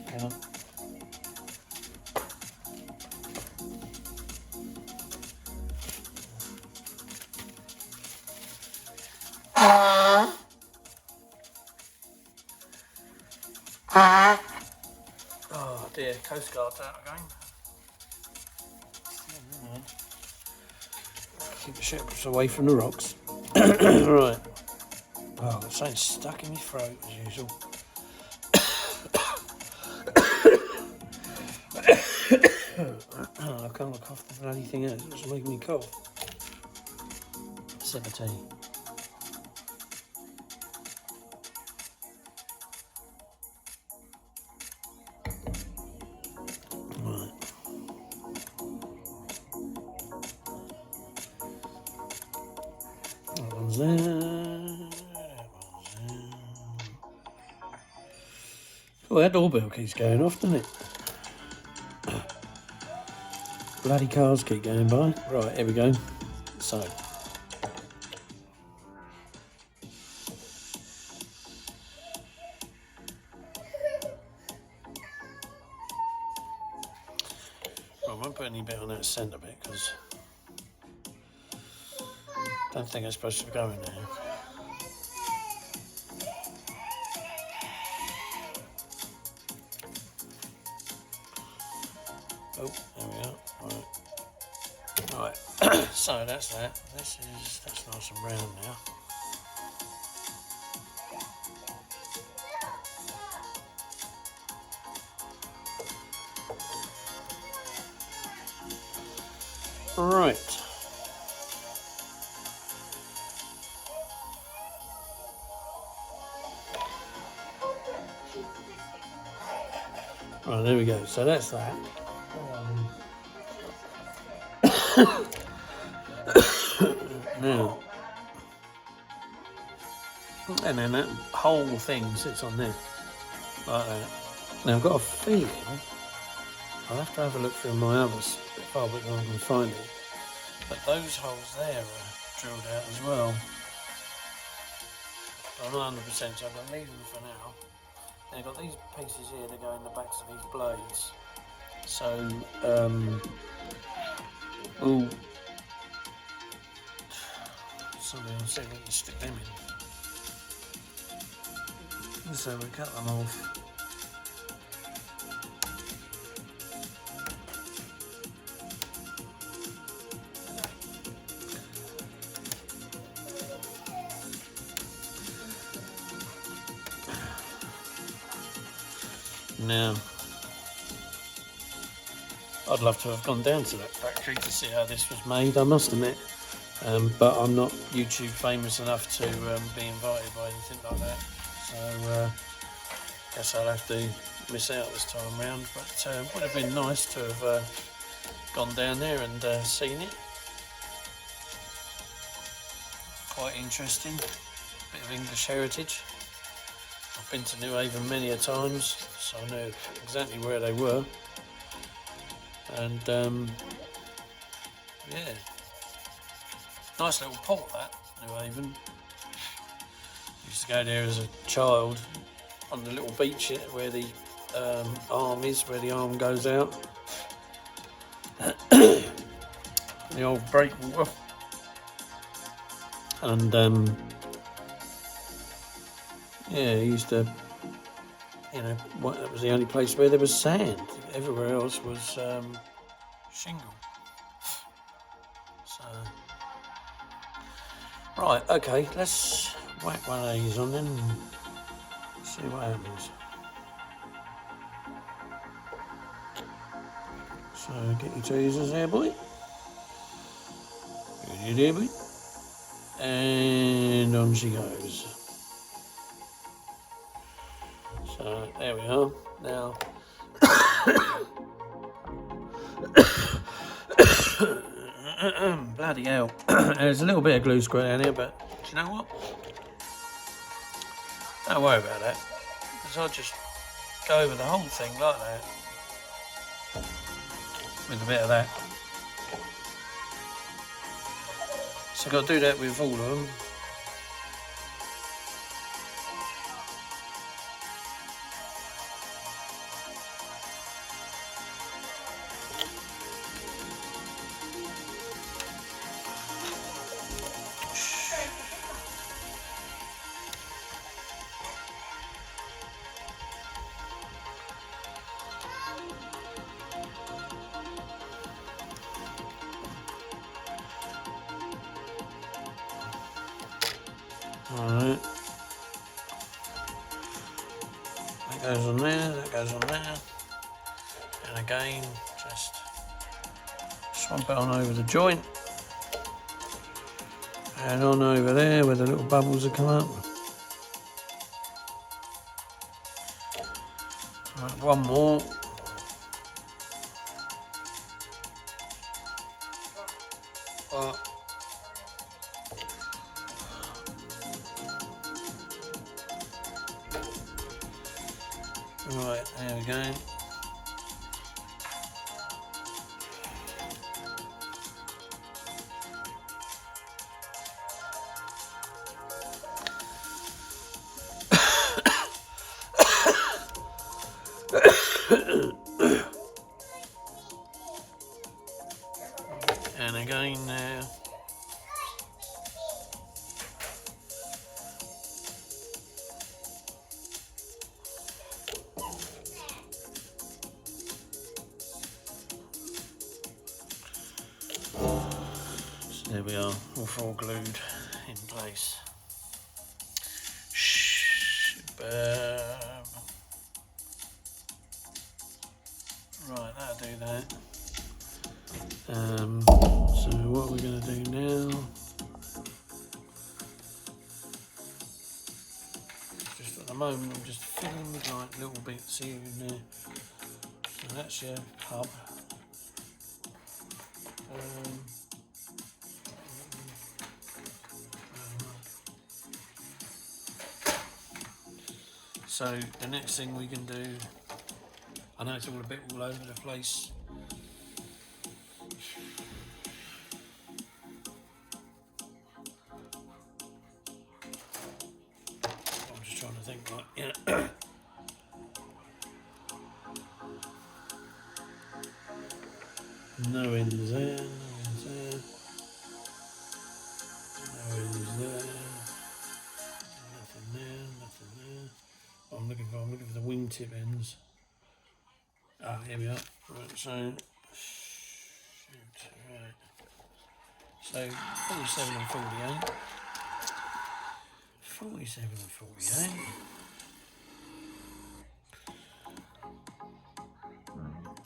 Hang on. Oh dear, Coast Guard's out again. Keep the ships away from the rocks. Right. Oh, I've got something stuck in my throat as usual. I can't cough the bloody thing out, it's making me cough. Sip of tea. Right. That one's there. That one's there. Oh, that doorbell keeps going off, doesn't it? Bloody cars keep going by. Right, here we go. So. won't put any bit on that centre bit because I don't think it's supposed to be going there. Oh, there we are. Right. So that's that. That's nice and round now. Right. Right, there we go. So that's that. Now, and then that whole thing sits on there, like that. Now I've got a feeling I'll have to have a look through my other Spitfire book and I can find it. But those holes there are drilled out as well. I'm not 100%, so I'm going to leave them for now. Now I've got these pieces here that go in the backs of these blades. So, somebody will see if we can stick them in. So we cut them off. Now, I'd love to have gone down to that factory to see how this was made, I must admit. But I'm not YouTube famous enough to be invited by anything like that. So, guess I'll have to miss out this time round. But it would have been nice to have gone down there and seen it. Quite interesting. Bit of English heritage. I've been to New Haven many a times, so I know exactly where they were. And yeah, nice little port that, New Haven. Used to go there as a child on the little beach where the arm is, where the arm goes out. The old breakwater. And yeah, used to, you know, that was the only place where there was sand. Everywhere else was shingle. So, right, okay, let's whack one of these on then and see what happens. So, get your tweezers there, boy. Get you there, boy. And on she goes. So there we are. Now, bloody hell. There's a little bit of glue squirt down here, but do you know what? Don't worry about that, because I'll just go over the whole thing like that with a bit of that. So I've got to do that with all of them. Alright, that goes on there, that goes on there, and again just swamp it on over the joint and on over there where the little bubbles have come up. Right, one more. Right, there we go. there we are, all glued in place. Right, that'll do that. So what we're going to do now, just at the moment I'm just filling with like little bits here and there. So that's your hub. So the next thing we can do, I know it's all a bit all over the place. I'm just trying to think like, yeah. No ends there, no ends there. No ends there. Nothing there, nothing there. What I'm looking for the wingtip ends. Ah, here we are. Right, so shoot, right. So 47 and 48. 47 and 48.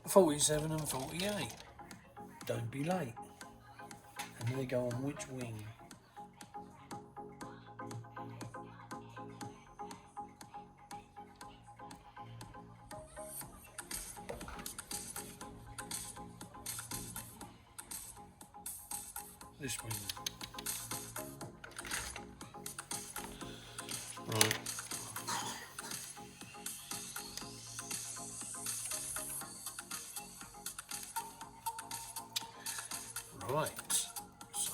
47 and 48. Don't be late. And they go on which wing? This wing. Right. Right. So.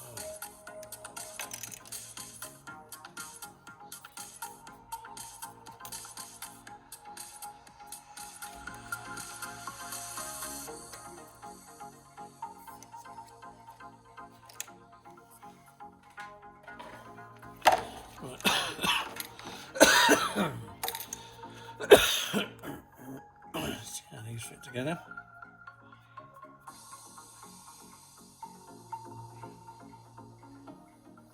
See how these fit together.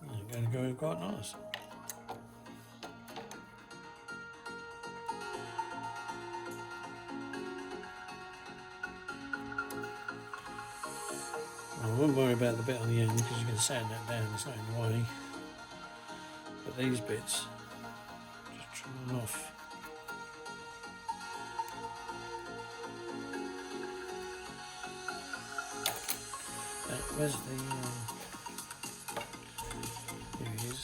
They're going to go in quite nice. I wouldn't worry about the bit on the end because you can sand that down, it's not in the way. But these bits, just trim them off. Where's the, here he is.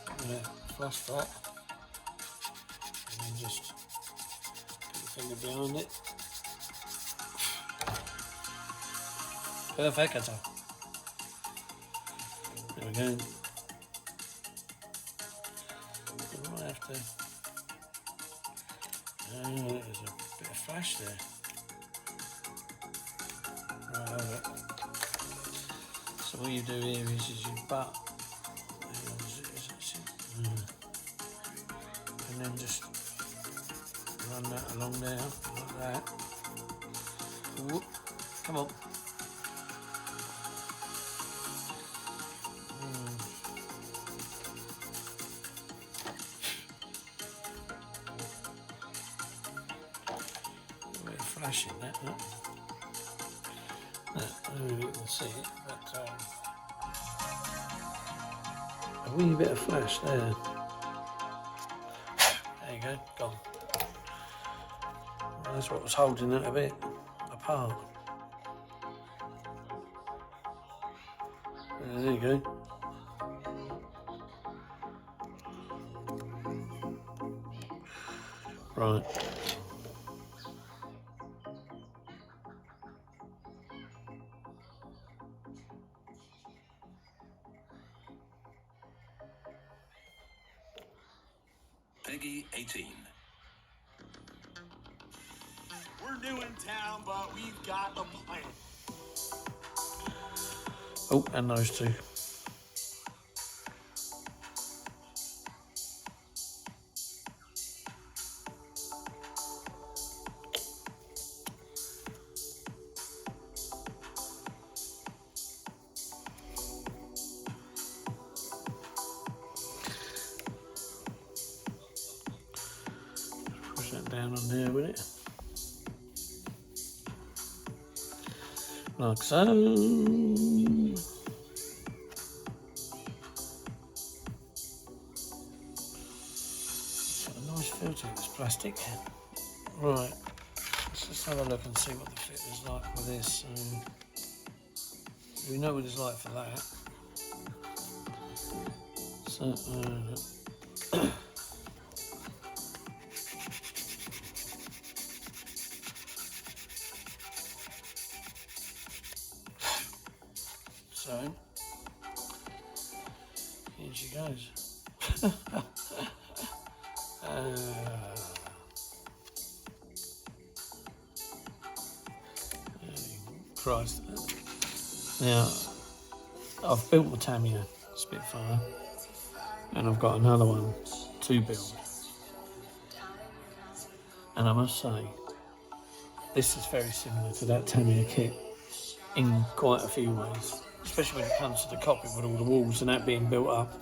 I'm going to flush that and then just put the finger behind it. Perfecto. There we go. I might have to, there's a bit of flash there. Right, hold it. So what you do here is you butt, and then just run that along there, like that. Whoop, come on. A bit of flash in that, look. I don't know if you can see it, but a wee bit of flash there. There you go, gone. Well, that's what was holding that a bit apart. There you go. Right. Peggy 18. We're new in town, but we've got a plan. Oh, and those two. down on there with it. Like so. Got a nice feel to this plastic. Right, let's just have a look and see what the fit is like with this. We know what it's like for that. So, so here she goes. Christ. Now, I've built my Tamiya Spitfire and I've got another one to build. And I must say, this is very similar to that Tamiya kit in quite a few ways, especially when it comes to the cockpit with all the walls and that being built up.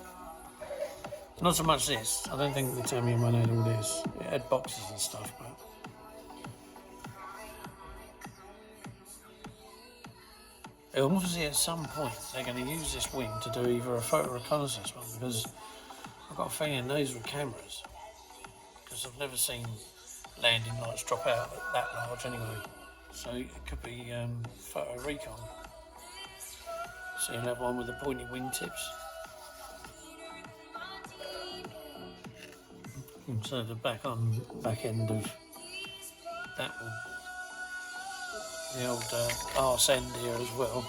Not so much this. I don't think the Tamiya one had all this. It had boxes and stuff, but obviously at some point they're going to use this wing to do either a photo reconnaissance one, because I've got a feeling those were cameras, because I've never seen landing lights drop out that large anyway, so it could be photo recon. So you'll have one with the pointy wingtips. And so the back end of that will, the old arse end here as well,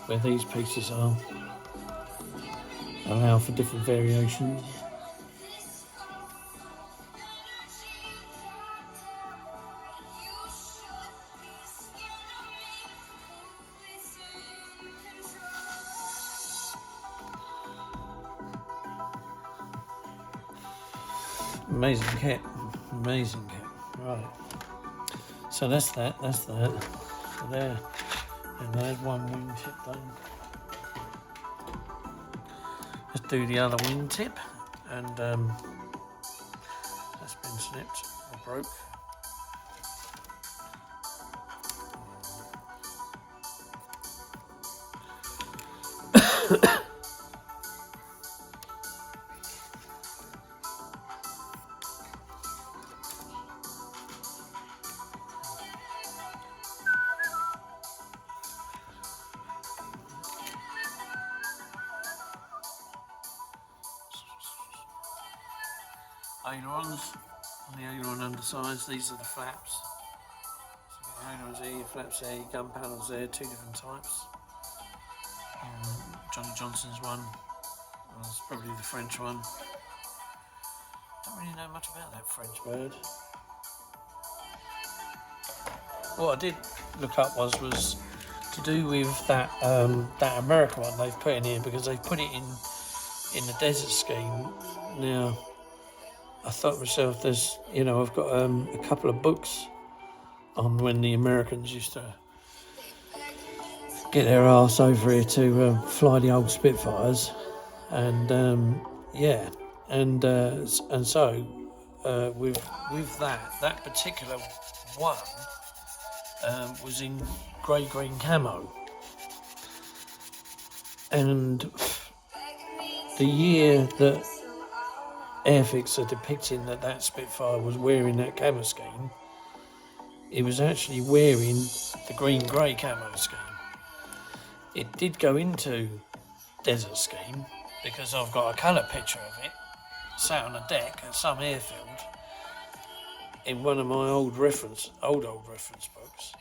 where these pieces are, allow for different variations. Amazing kit, amazing kit. Right, so that's that. So there, and there's one wingtip done. Let's do the other wingtip, and that's been snipped or broke. Ailerons, on the aileron undersides, these are the flaps. So your ailerons there, your flaps there, your gun panels there, two different types. Johnny Johnson's one, that's probably the French one. Don't really know much about that French bird. What I did look up was to do with that that American one they've put in here, because they've put it in the desert scheme. Now, I thought to myself, there's, you know, I've got a couple of books on when the Americans used to get their arse over here to fly the old Spitfires, and yeah, and so with that particular one was in grey-green camo, and the year that Airfix are depicting that Spitfire was wearing that camo scheme, it was actually wearing the green-grey camo scheme. It did go into desert scheme because I've got a colour picture of it sat on a deck at some airfield in one of my old reference books,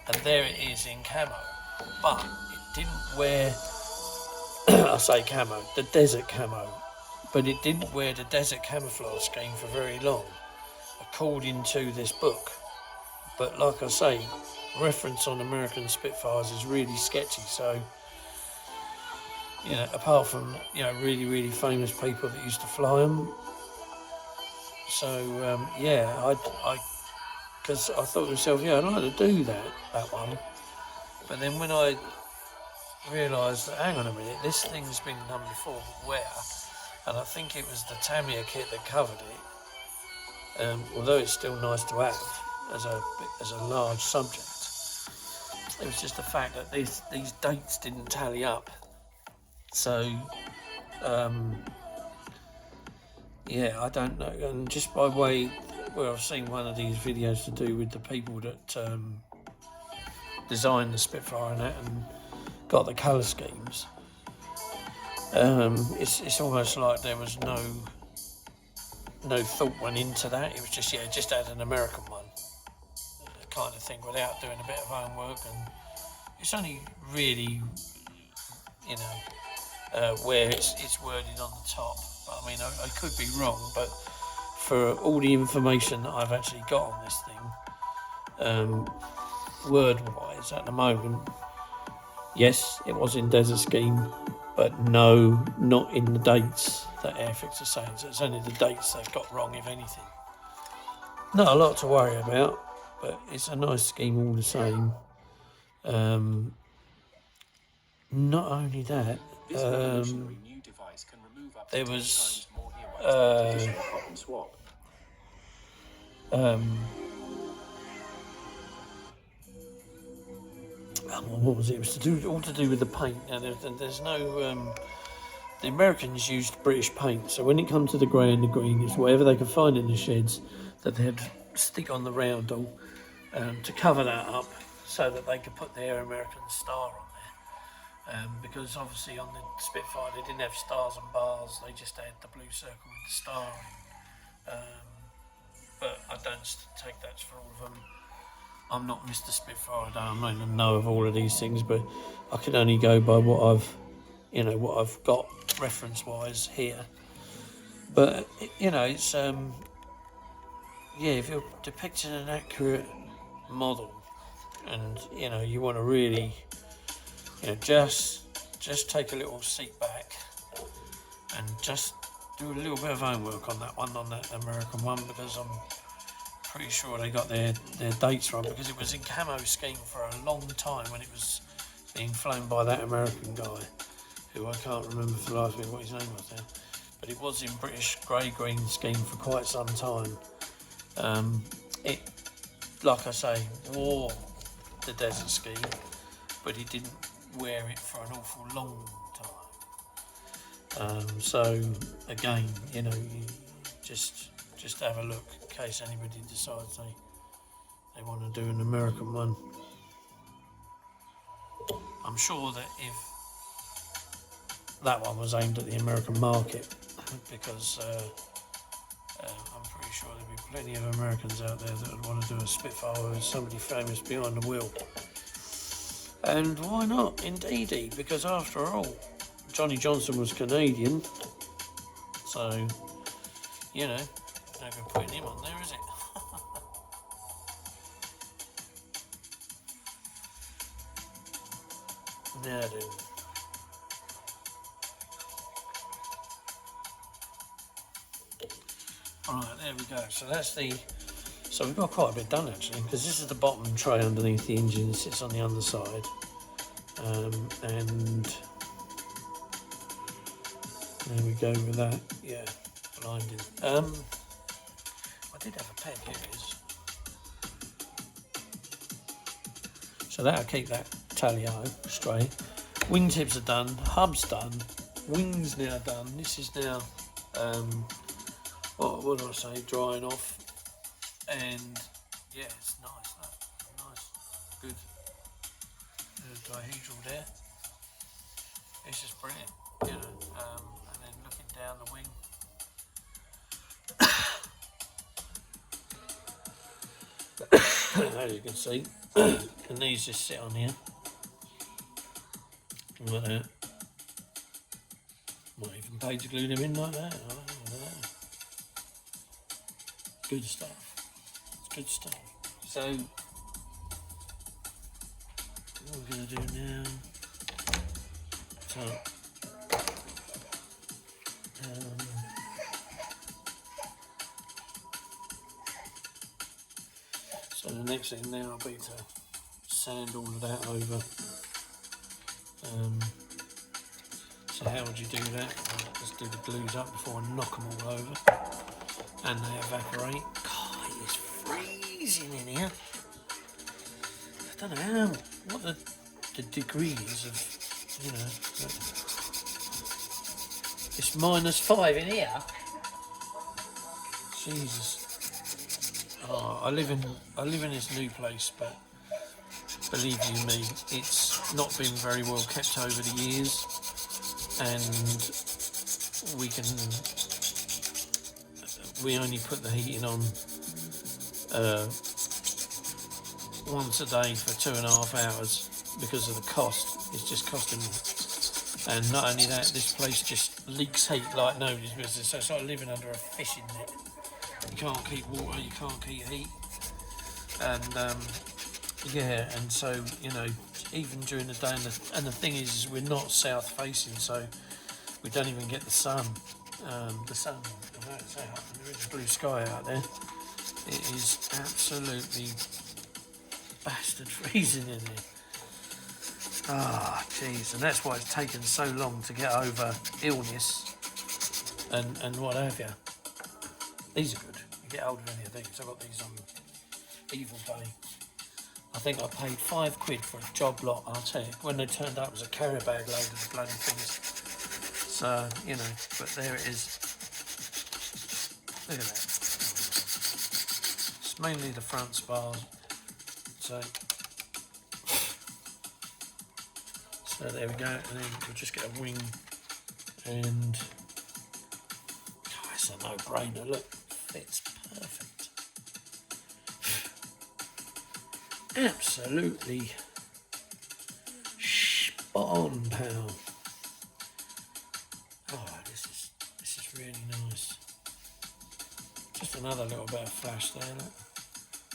and there it is in camo, but it didn't wear I say camo, the desert camo, but it didn't wear the desert camouflage scheme for very long, according to this book. But like I say, reference on American Spitfires is really sketchy, so, you know, apart from, you know, really famous people that used to fly them. So yeah, because I thought to myself, yeah, I'd like to do that one, but then when I realised that, hang on a minute, this thing's been done before, but where? And I think it was the Tamiya kit that covered it. although it's still nice to have as a large subject. It was just the fact that these dates didn't tally up. So, yeah, I don't know. And just by way, well, I've seen one of these videos to do with the people that designed the Spitfire and got the colour schemes. It's almost like there was no thought went into that. It was just just had an American one kind of thing without doing a bit of homework, and it's only really, you know, where it's worded on the top. But, I mean, I could be wrong, but for all the information that I've actually got on this thing, word-wise at the moment, yes, it was in Desert Scheme, but no, not in the dates that Airfix are saying. So it's only the dates they've got wrong, if anything. Not a lot to worry about, but it's a nice scheme all the same. Not only that, there was what was it? It was all to do with the paint. Now there's no. The Americans used British paint, so when it comes to the grey and the green, it's whatever they could find in the sheds that they'd stick on the roundel to cover that up, so that they could put their American star on there. Because obviously on the Spitfire they didn't have stars and bars; they just had the blue circle with the star in. But I don't take that for all of them. I'm not Mr. Spitfire. I don't know of all of these things, but I can only go by what I've got reference-wise here. But it's if you're depicting an accurate model, and you want to really, just take a little seat back and just do a little bit of homework on that one, on that American one, because I'm pretty sure they got their dates wrong, because it was in camo scheme for a long time when it was being flown by that American guy, who I can't remember for the life of me what his name was now, but it was in British grey-green scheme for quite some time. It, like I say, wore the Desert Scheme, but he didn't wear it for an awful long time. So again, you just have a look in case anybody decides they want to do an American one. I'm sure that if that one was aimed at the American market, because I'm pretty sure there'd be plenty of Americans out there that would want to do a Spitfire with somebody famous behind the wheel. And why not, indeedy, because after all, Johnny Johnson was Canadian, so, no good putting him on there, is it? Now then. Alright, there we go. So we've got quite a bit done actually, because this is the bottom tray underneath the engine. It sits on the underside. And there we go with that. Yeah, blinding. I did have a pen, here it is. So that'll keep that tally-o straight. Wingtips are done, hub's done, wings now done. This is now, what do I say, drying off. And yeah, it's nice, nice, good dihedral there. It's just brilliant, and then looking down the wing. As you can see, and these just sit on here like that. Might even page glue them in like that. I don't know. Good stuff. It's good stuff. So what we're going to do now? So the next thing now will be to sand all of that over. So how would you do that? Well, just do the glues up before I knock them all over, and they evaporate. freezing in here. I don't know what the degree is of, you know. It's -5 in here. Jesus. Oh, I live in this new place, but believe you me, it's not been very well kept over the years, and we only put the heating on once a day for 2.5 hours because of the cost. It's just costing me. And not only that, this place just leaks heat like nobody's business. So it's like living under a fishing net. You can't keep water, you can't keep heat, and yeah, and so, you know, even during the day, and the thing is we're not south facing, so we don't even get the sun. The sun, I know it's out, and there is a blue sky out there. It is absolutely bastard freezing in here. Ah, jeez, and that's why it's taken so long to get over illness and what have you. These are good. You get hold of any of these. I got these on Evil Day. I think I paid £5 for a job lot. I'll tell you, when they turned up, it was a carrier bag load of the bloody things. So, you know, but there it is. Look at that. It's mainly the front spars. So there we go, and then we'll just get a wing, and oh, it's a no-brainer. Look, fits perfect. Absolutely spot on, pal. Oh, this is really nice. Just another little bit of flash there. Look.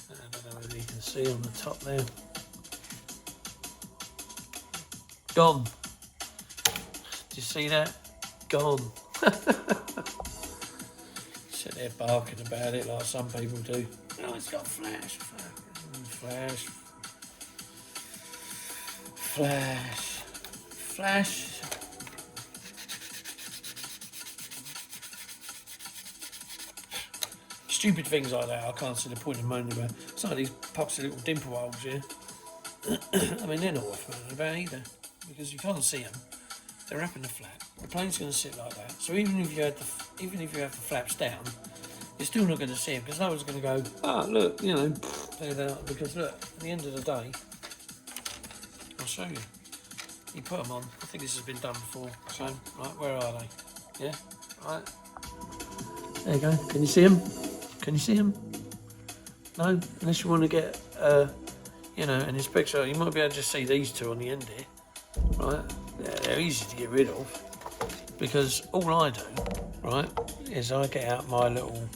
I don't know whether you can see on the top there. Gone. Do you see that? Gone. Sit there barking about it like some people do. Oh, it's got flash. Flash. Flash. Flash. Stupid things like that I can't see the point in moaning about. Some of these poxy little dimple holes here. I mean, they're not worth moaning about either, because you can't see them. They're up in the flat. The plane's going to sit like that. So even if you have the flaps down, you're still not going to see them, because no one's going to go, oh look, you know, there they are. Because look, at the end of the day, I'll show you. You put them on. I think this has been done before. So, right, where are they? Yeah, right. There you go. Can you see them? Can you see them? No, unless you want to get, you know, an inspection. You might be able to just see these two on the end here. Right, they're easy to get rid of, because all I do, right, is I get out my little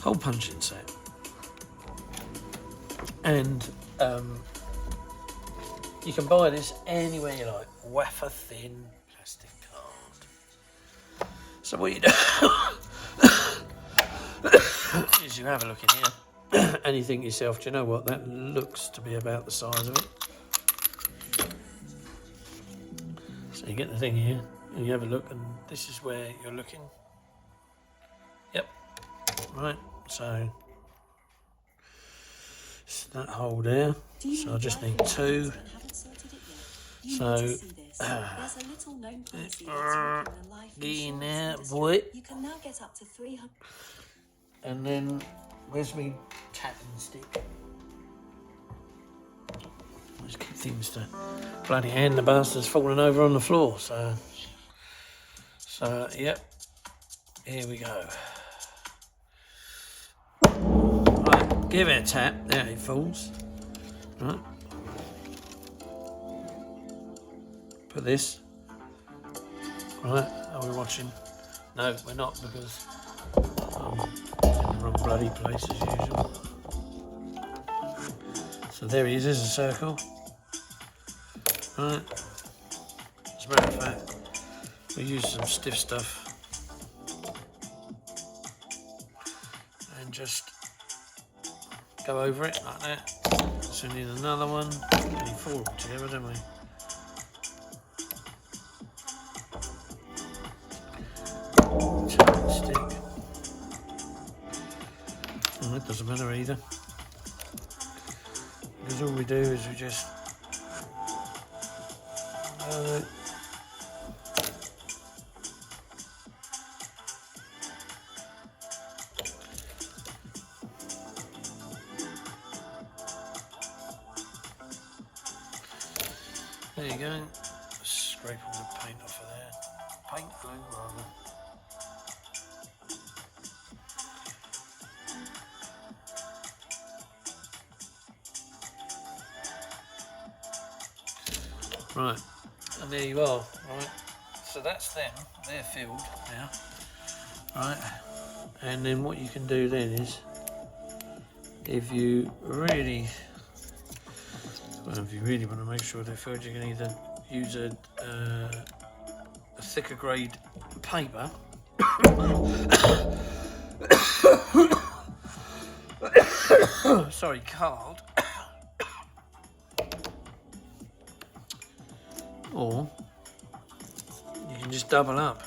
hole punching set, and you can buy this anywhere you like, wafer thin plastic card. So what you do is you have a look in here and you think to yourself, do you know what, that looks to be about the size of it. So you get the thing here, and you have a look, and this is where you're looking. Yep. Right, so it's that hole there. So I just need two. So get in there, boy. You can now get up to 300. And then where's my tapping stick? Just keep things to bloody hand, the bastard's falling over on the floor. So yep, here we go. Right, give it a tap. There it falls. Right, put this. Right, are we watching? No, we're not, because I'm in the wrong bloody place as usual. So there he is, there's a circle. Right. As a matter of fact, we use some stiff stuff and just go over it like that. So we need another one. We need 4 altogether, don't we? Tapping stick. It doesn't matter either, because all we do is we just there you go. Scrape all the paint off of there. Paint glue rather. Right, and there you are. Right, so that's them. They're filled now. Right, and then what you can do then is, if you really want to make sure they're filled, you can either use a thicker grade paper sorry, card, or you can just double up.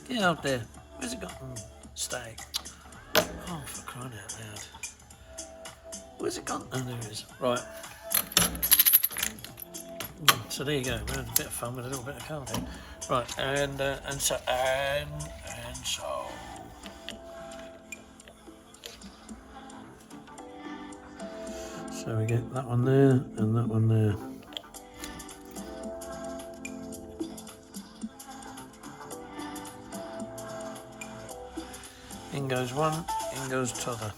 Get out there. Where's it gone? Stag. Oh, for crying out loud. Where's it gone? Oh, there it is. Right. So there you go. We're having a bit of fun with a little bit of card here. Right, and so. So we get that one there and that one there. In goes one, in goes t'other.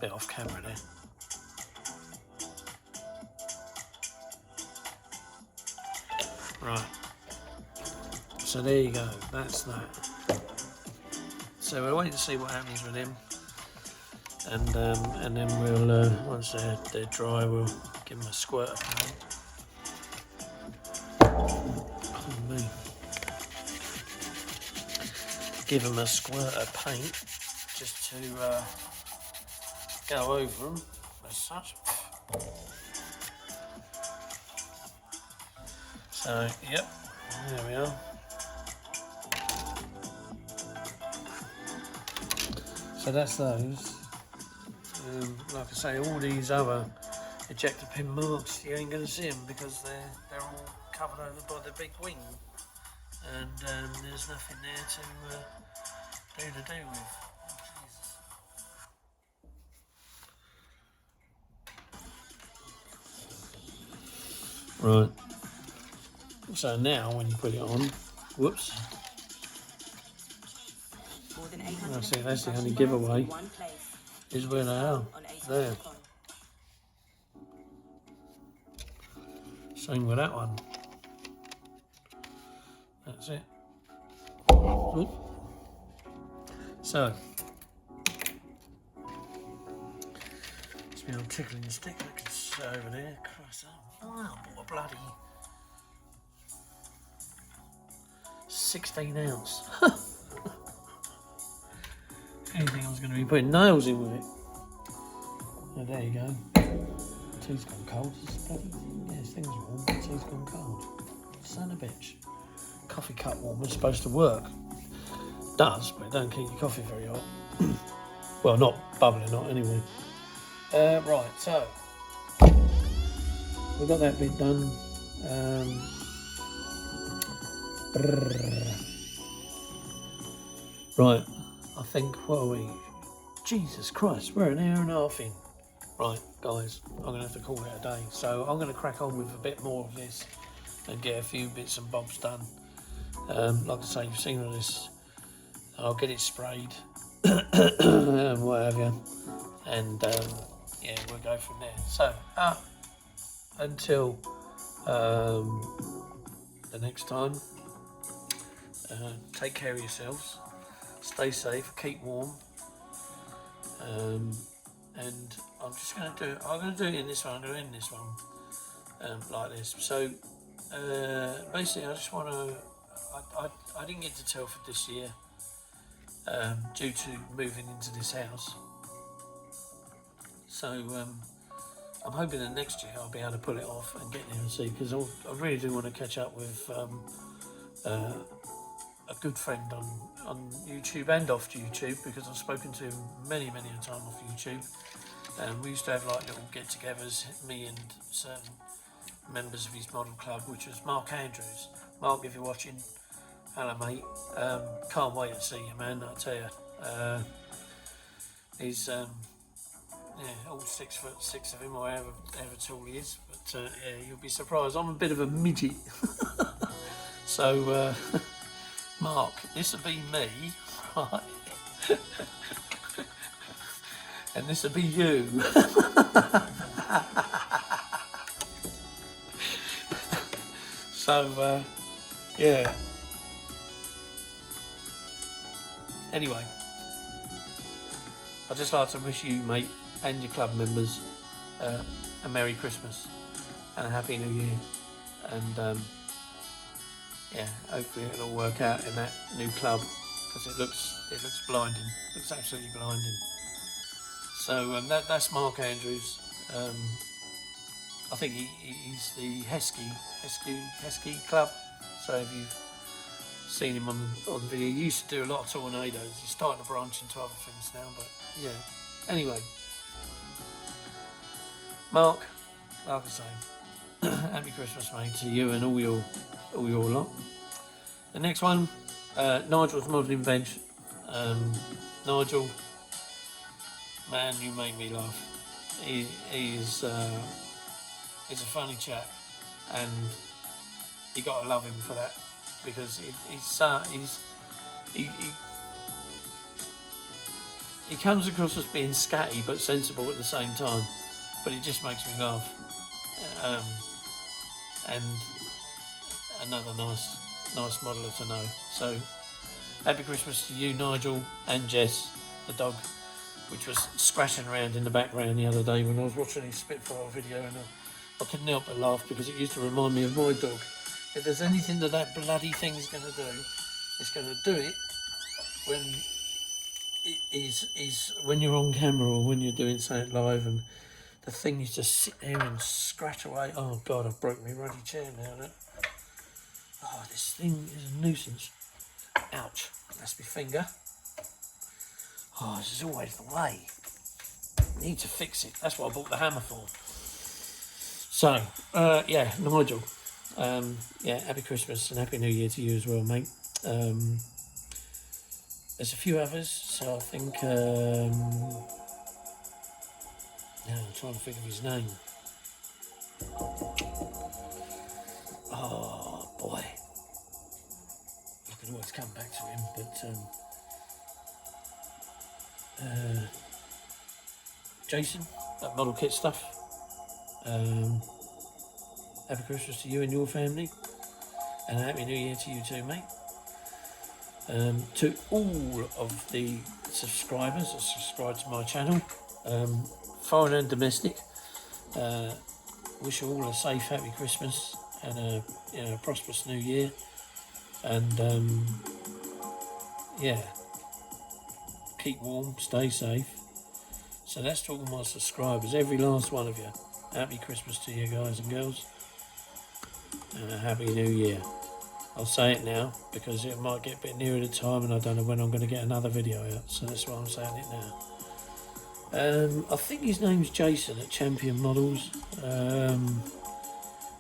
Bit off camera there. Right. So there you go, that's that. So we're waiting to see what happens with him. And then we'll, once they're dry, we'll give them a squirt of paint. Oh, me. Give them a squirt of paint just to go over them as such. So, yep, there we are. So that's those. Like I say, all these other ejector pin marks, you ain't going to see them because they're all covered over by the big wing, and there's nothing there to do with. Oh, right. So now, when you put it on, whoops. That's the only giveaway. Is where they are. There. Same with that one. That's it. Oop. So, it's been old tickling the stick. Look, it's over there. Christ, wow, what a bloody 16 ounce. Anything I was going to be putting nails in with it. Oh, there you go. Tea's gone cold. Yeah, this thing's warm, but tea's gone cold. Son of a bitch. Coffee cup warmer's supposed to work. Does, but it don't keep your coffee very hot. Well, not bubbling hot anyway. Right, so we've got that bit done. Right, I think, what are we? Jesus Christ, we're an hour and a half in. Right, guys, I'm going to have to call it a day. So I'm going to crack on with a bit more of this and get a few bits and bobs done. Like I say, you've seen all this. I'll get it sprayed and what have you. And yeah, we'll go from there. So, until the next time, take care of yourselves. Stay safe, keep warm. And I'm just going to do it. I'm going to do it in this one. I'm going to end this one like this. So basically, I just want to. I didn't get to tell for this year due to moving into this house. So I'm hoping that next year I'll be able to pull it off and get there and see, because I really do want to catch up with a good friend on YouTube and off YouTube, because I've spoken to him many a time off YouTube. We used to have like little get-togethers, me and certain members of his model club, which was Mark Andrews. Mark, if you're watching, hello mate. Can't wait to see you, man, I tell you. He's all 6'6" of him, or however tall he is, but yeah, you'll be surprised. I'm a bit of a midget. So Mark, this will be me, right? And this will be you. So yeah. Anyway, I'd just like to wish you, mate, and your club members a Merry Christmas and a Happy New Year. And yeah, hopefully it'll all work out in that new club, because it looks blinding. It looks absolutely blinding. So that's Mark Andrews. I think he's the Heskey Club. So if you've seen him on video, he used to do a lot of tornadoes. He's starting to branch into other things now, but yeah. Anyway, Mark, like I say, Happy Christmas, mate, to you and all your lot. The next one, Nigel's Model Invention. Nigel, man, you make me laugh. He's a funny chap, and you got to love him for that, because he comes across as being scatty but sensible at the same time, but it just makes me laugh. And another nice modeler to know. So Happy Christmas to you, Nigel, and Jess, the dog, which was scratching around in the background the other day when I was watching his Spitfire video, and I couldn't help but laugh, because it used to remind me of my dog. If there's anything that bloody thing's going to do, it's going to do it when when you're on camera or when you're doing something live, and the thing is just sit there and scratch away. Oh God, I've broken my ruddy chair now. Look. Oh, this thing is a nuisance. Ouch, that's my finger. Oh, this is always the way. Need to fix it. That's what I bought the hammer for. So, yeah, Nigel. Yeah, Happy Christmas and Happy New Year to you as well, mate. There's a few others, so I think, yeah, I'm trying to think of his name. Oh, boy. I can always come back to him, but, Jason, that model kit stuff. Happy Christmas to you and your family, and a Happy New Year to you too, mate. To all of the subscribers that subscribe to my channel, foreign and domestic, wish you all a safe, happy Christmas and a prosperous New Year. And yeah, keep warm, stay safe. So that's to all my subscribers, every last one of you. Happy Christmas to you guys and girls, and a Happy New Year. I'll say it now because it might get a bit nearer the time and I don't know when I'm going to get another video out, so that's why I'm saying it now. I think his name's Jason at Champion Models.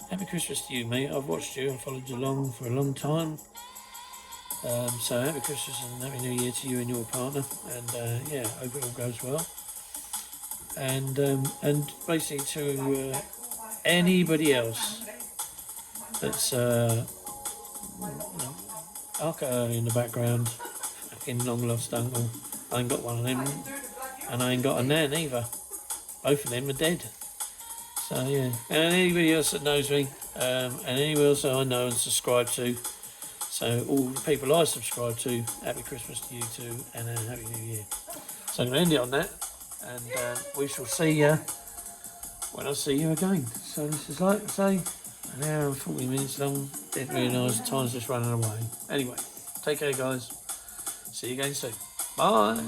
Happy Christmas to you, mate. I've watched you and followed you along for a long time. So Happy Christmas and Happy New Year to you and your partner, and yeah, hope it all goes well. And basically to anybody else that's Arca in the background, fucking long lost uncle. I ain't got one of them, and I ain't got a nan either. Both of them are dead. So yeah, and anybody else that knows me, and anybody else that I know and subscribe to. So all the people I subscribe to, Happy Christmas to you too, and a Happy New Year. So I'm going to end it on that, and we shall see you when I see you again. So this is like I say, an hour and 40 minutes long. Didn't realise time's just running away. Anyway, take care guys. See you again soon. Bye.